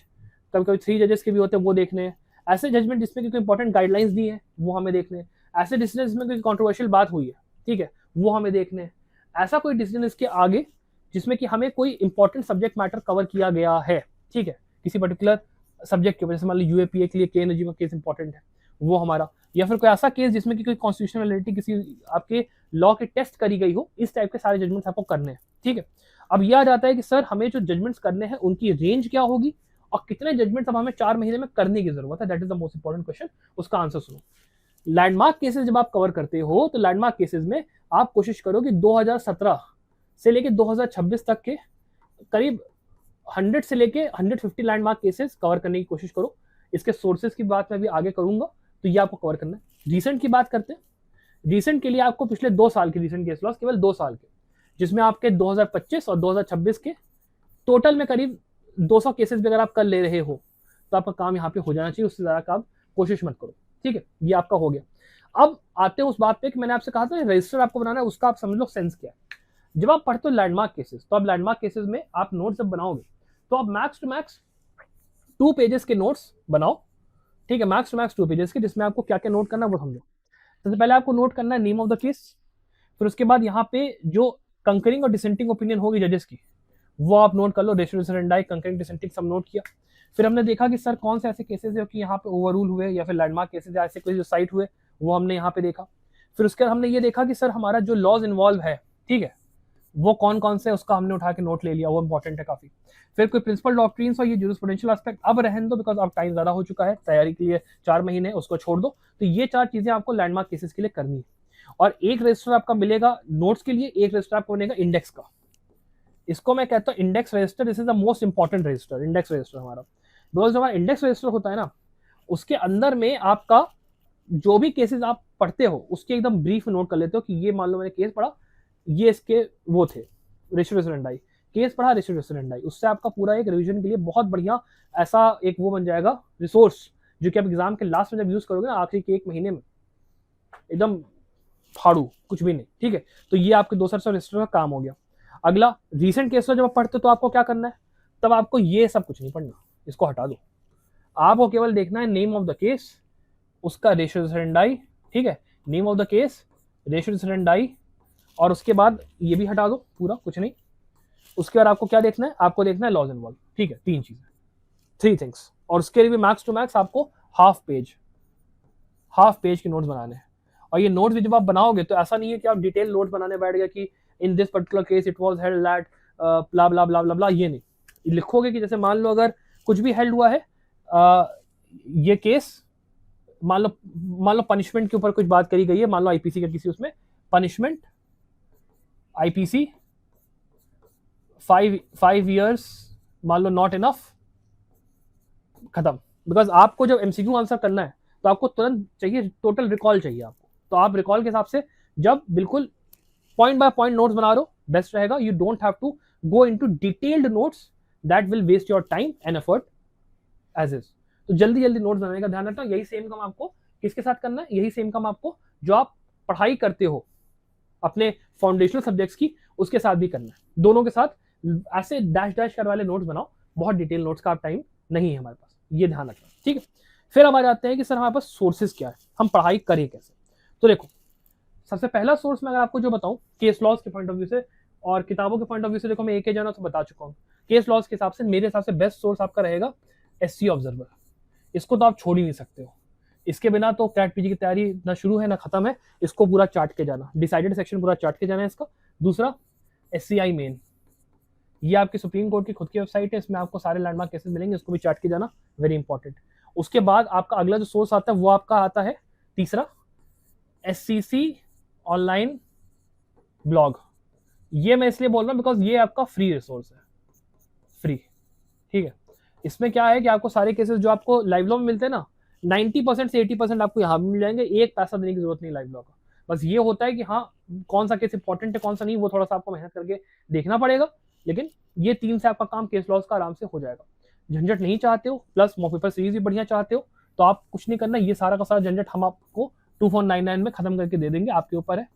कभी कभी 3 जजेस के भी होते हैं, वो देखने हैं। ऐसे जजमेंट जिसमें कोई इंपॉर्टेंट गाइडलाइंस दी है, वो हमें देखने हैं। ऐसे डिसीजन जिसमें कोई कॉन्ट्रोवर्शियल बात हुई है, ठीक है, वो हमें देखने हैं। ऐसा कोई डिसीजन इसके आगे जिसमें कि हमें कोई इंपॉर्टेंट सब्जेक्ट मैटर कवर किया गया है, ठीक है, किसी पर्टिकुलर सब्जेक्ट के वजह से, मान लो यूएपीए के लिए के एनर्जी का केस इंपॉर्टेंट है, वो हमारा। या फिर कोई ऐसा केस जिसमें कि कोई कॉन्स्टिट्यूशनलिटी किसी आपके लॉ की टेस्ट करी गई हो, इस टाइप के सारे जजमेंट्स आपको करने हैं, ठीक है। अब यह आ जाता है कि सर हमें जो जजमेंट्स करने हैं उनकी रेंज क्या होगी और कितने जजमेंट्स अब हमें 4 महीने में करने की जरूरत है, that is the most important question. उसका आंसर सुनो। लैंडमार्क केसेस जब आप कवर करते हो तो लैंडमार्क केसेस में आप कोशिश करो कि 2017 से लेके 2026 तक के करीब 100 से लेके 150 लैंडमार्क केसेस कवर करने की कोशिश करो। इसके सोर्सेज की बात मैं भी आगे करूंगा, तो ये आपको कवर करना है। रिसेंट की बात करते हैं, रिसेंट के लिए आपको पिछले 2 साल के रिसेंट केस लॉस, केवल 2 साल के, जिसमें आपके 2025 और 2026 के टोटल में करीब 200 केसेस भी अगर आप कर ले रहे हो तो आपका काम यहाँ पे हो जाना चाहिए, उससे ज़्यादा का आप कोशिश मत करो, ठीक है। ये आपका हो गया। अब आते हैं उस बात पे कि मैंने आपसे कहा था रजिस्टर आपको बनाना है, उसका आप समझ लो सेंस क्या है। जब आप पढ़ते हो लैंडमार्क केसेस, तो आप लैंडमार्क केसेस में आप नोट्स जब बनाओगे तो आप मैक्स टू मैक्स 2 पेजेस के नोट्स बनाओ, ठीक है, मैक्स टू मैक्स 2 पेजेस के, जिसमें आपको क्या क्या नोट करना है वो समझो। सबसे पहले आपको नोट करना है नेम ऑफ द केस, फिर उसके बाद यहाँ पे जो कंकरिंग और डिसेंटिंग ओपिनियन होगी जजेस की, वो आप नोट कर लो, रेशियो डिसेंडाई, कंकरिंग डिसेंटिंग सब नोट किया। फिर हमने देखा कि सर कौन से ऐसे केसेस है कि यहाँ पे ओवररूल हुए या फिर लैंडमार्क केसेस ऐसे कोई जो साइट हुए, वो हमने यहाँ पे देखा। फिर उसके बाद हमने ये देखा कि सर हमारा जो लॉज इन्वॉल्व है, ठीक है, वो कौन कौन से, उसका हमने उठा के नोट ले लिया, वो इंपॉर्टेंट है काफी। फिर कोई प्रिंसिपल डॉक्ट्रिन्स और ये जूरिस्प्रूडेंशियल एस्पेक्ट अब रहने दो, बिकॉज अब टाइम ज्यादा हो चुका है, तैयारी के लिए 4 महीने, उसको छोड़ दो। तो ये 4 चीजें आपको लैंडमार्क केसेस के लिए करनी है। और एक रजिस्टर आपका मिलेगा नोट्स के लिए, एक रजिस्टर आपको मिलेगा इंडेक्स का। इसको मैं कहता हूँ index register, this is the most important register, index register हमारा। बिकॉज जो हमारा इंडेक्स रजिस्टर होता है ना, उसके अंदर में आपका जो भी केसेस आप पढ़ते हो उसके एकदम ब्रीफ नोट कर लेते हो कि ये मान लो मैंने केस पढ़ा, ये इसके वो थे रेशियो डिसेंडाई, केस पढ़ा रेशियो डिसेंडाई, उससे आपका पूरा एक रिवीजन के लिए बहुत बढ़िया ऐसा एक वो बन जाएगा रिसोर्स, जो कि आप एग्जाम के लास्ट में जब यूज करोगे ना, आखिरी के 1 महीने में एकदम फाड़ू कुछ भी नहीं, ठीक है। तो ये आपके 200 रजिस्टर का काम हो गया। अगला रीसेंट केस जब आप पढ़ते हो तो आपको क्या करना है, तब आपको ये सब कुछ नहीं पढ़ना, इसको हटा दो। आपको केवल देखना है नेम ऑफ द केस, उसका रेशियो डिसेंडाई, ठीक है, name of the case, ratio decidendi, और उसके बाद ये भी हटा दो पूरा, कुछ नहीं। उसके बाद आपको क्या देखना है, आपको देखना है लॉज इन्वॉल्व, ठीक है, 3 चीजें, 3 थिंग्स। और उसके लिए भी मैक्स टू मैक्स आपको हाफ पेज के नोट्स बनाने हैं। और ये नोट्स भी जब आप बनाओगे तो ऐसा नहीं है कि आप डिटेल नोट्स बनाने बैठ गए कि in this particular case it was held that blah blah blah blah blah, ये नहीं। लिखोगे कि जैसे मान लो अगर कुछ भी हेल्ड हुआ है, ये केस मान लो पनिशमेंट के ऊपर कुछ बात करी गई है, मान लो आईपीसी का किसी उसमें पनिशमेंट, आईपीसी 5 years मान लो नॉट इनफ, खत्म। बिकॉज आपको जब एमसीक्यू आंसर करना है तो आपको तुरंत चाहिए, टोटल रिकॉल चाहिए आपको। तो आप रिकॉल के हिसाब से जब बिल्कुल पॉइंट बाय पॉइंट नोट्स बना रहे हो, बेस्ट रहेगा। You don't have to go into detailed notes, that will waste your time and effort as is. तो जल्दी जल्दी नोट्स बनाने का ध्यान रखना। यही सेम काम आपको किसके साथ करना है, यही सेम काम आपको जो आप पढ़ाई करते हो अपने फाउंडेशनल सब्जेक्ट्स की, उसके साथ भी करना है। दोनों के साथ ऐसे डैश डैश कर वाले नोट्स बनाओ, बहुत डिटेल नोट्स का टाइम नहीं है हमारे पास, ये ध्यान रखना, ठीक है। फिर हम आ जाते हैं कि सर हमारे पास सोर्सेज क्या है, हम पढ़ाई करें कैसे। तो देखो, सबसे पहला सोर्स मैं अगर आपको जो बताऊं केस लॉज के पॉइंट ऑफ व्यू से और किताबों के पॉइंट ऑफ व्यू से, देखो मैं एक जाना तो बता चुका हूँ। केस लॉज के हिसाब से मेरे हिसाब से बेस्ट सोर्स आपका रहेगा एससी ऑब्जर्वर। इसको तो आप छोड़ ही नहीं सकते हो, इसके बिना तो कैट पीजी की तैयारी ना शुरू है ना खत्म है। इसको पूरा चाट के जाना, डिसाइडेड सेक्शन पूरा चाट के जाना है इसका। दूसरा एससीआई मेन, ये आपकी सुप्रीम कोर्ट की खुद की वेबसाइट है, इसमें आपको सारे लैंडमार्क केसेस मिलेंगे, इसको भी चाट के जाना, वेरी इंपॉर्टेंट। उसके बाद आपका अगला जो सोर्स आता है वो आपका आता है तीसरा, एससीसी ऑनलाइन ब्लॉग। ये मैं इसलिए बोल रहा हूँ बिकॉज ये आपका फ्री रिसोर्स है, फ्री, ठीक है। इसमें क्या है कि आपको सारे केसेस जो आपको लाइव लॉ में मिलते हैं ना, 90% से 80% आपको यहाँ भी मिल जाएंगे। एक पैसा देने की जरूरत नहीं लाइव लॉ का। बस ये होता है कि हाँ कौन सा केस इंपॉर्टेंट है कौन सा नहीं, वो थोड़ा सा आपको मेहनत करके देखना पड़ेगा। लेकिन ये 3 से आपका काम केस लॉज का आराम से हो जाएगा। झंझट नहीं चाहते हो, प्लस मॉक पेपर सीरीज भी बढ़िया चाहते हो, तो आप कुछ नहीं करना, ये सारा का सारा झंझट हम आपको 2499 में खत्म करके दे देंगे, आपके ऊपर है।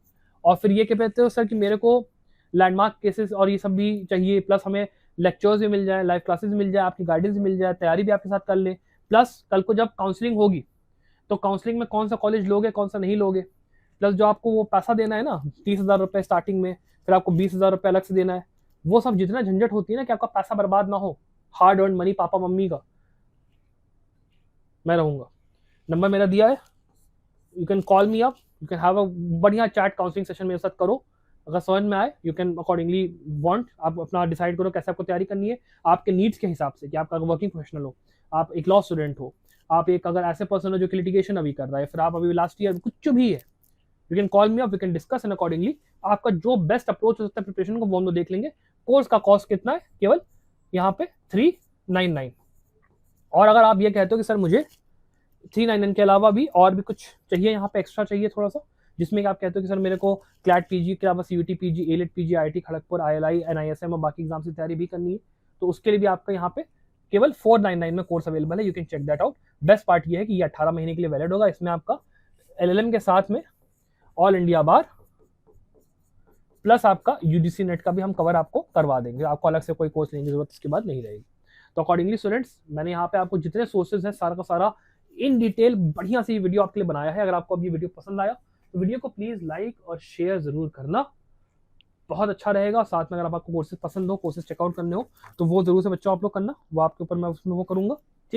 और फिर ये क्या कहते हो सर कि मेरे को लैंडमार्क केसेस और ये सब भी चाहिए, प्लस हमें लेक्चर्स भी मिल जाए, लाइव क्लासेस मिल जाए, आपकी गाइडेंस भी मिल जाए, तैयारी भी आपके साथ कर ले, प्लस कल को जब काउंसलिंग होगी तो काउंसलिंग में कौन सा कॉलेज लोगे कौन सा नहीं लोगे, प्लस जो आपको वो पैसा देना है ना 30,000 रुपये स्टार्टिंग में, फिर आपको 20,000 रुपये अलग से देना है, वो सब जितना झंझट होती है ना कि आपका पैसा बर्बाद ना हो, hard earn money papa mummy का, मैं रहूंगा। नंबर मेरा दिया है, you can call me up, you can have a बढ़िया चैट काउंसलिंग सेशन मेरे साथ करो। अगर समझ में आए यू कैन अकॉर्डिंगली वांट, आप अपना डिसाइड करो कैसे आपको तैयारी करनी है आपके नीड्स के हिसाब से, कि आप वर्किंग प्रोफेशनल हो, आप एक लॉ स्टूडेंट हो, आप एक अगर ऐसे पर्सन हो जो कि लिटिगेशन अभी कर रहा है, फिर आप अभी लास्ट ईयर कुछ भी है, you can call me up, we can discuss and accordingly आपका जो बेस्ट अप्रोच हो सकता है प्रिपरेशन को वो हम लोग देख लेंगे। कोर्स का कॉस्ट कितना है, केवल यहाँ पे 399। और अगर आप ये कहते हो कि सर मुझे 399 के अलावा भी और भी कुछ चाहिए, यहाँ पे एक्स्ट्रा चाहिए थोड़ा सा, जिसमें कि आप कहते हो कि सर मेरे को क्लैट पीजी के अलावा CUET PG, AILET PG, IIT Kharagpur, ILI, NISM और बाकी एग्जाम की तैयारी भी करनी है, तो उसके लिए भी आपका यहाँ पे केवल 499 में कोर्स अवेलेबल है, you can check that out. Best part ये है कि ये 18 महीने के लिए वैलिड होगा। इसमें आपका एलएलएम के साथ में ऑल इंडिया बार प्लस आपका यूजीसी नेट का भी हम कवर आपको करवा देंगे, आपको अलग से कोई कोर्स लेने की जरूरत इसके बाद नहीं रहेगी। तो अकॉर्डिंगली स्टूडेंट्स, मैंने यहाँ पे आपको जितने सोर्सेज हैं सारा का सारा इन डिटेल बढ़िया सी वीडियो आपके लिए बनाया है। अगर आपको अब ये वीडियो पसंद आया तो वीडियो को प्लीज लाइक और शेयर जरूर करना, बहुत अच्छा रहेगा। साथ में अगर आपको कोर्सेज पसंद हो, कोर्सेज चेकआउट करने हो, तो वो जरूर से बच्चों आप लोग करना, वो आपके ऊपर मैं उसमें वो करूंगा।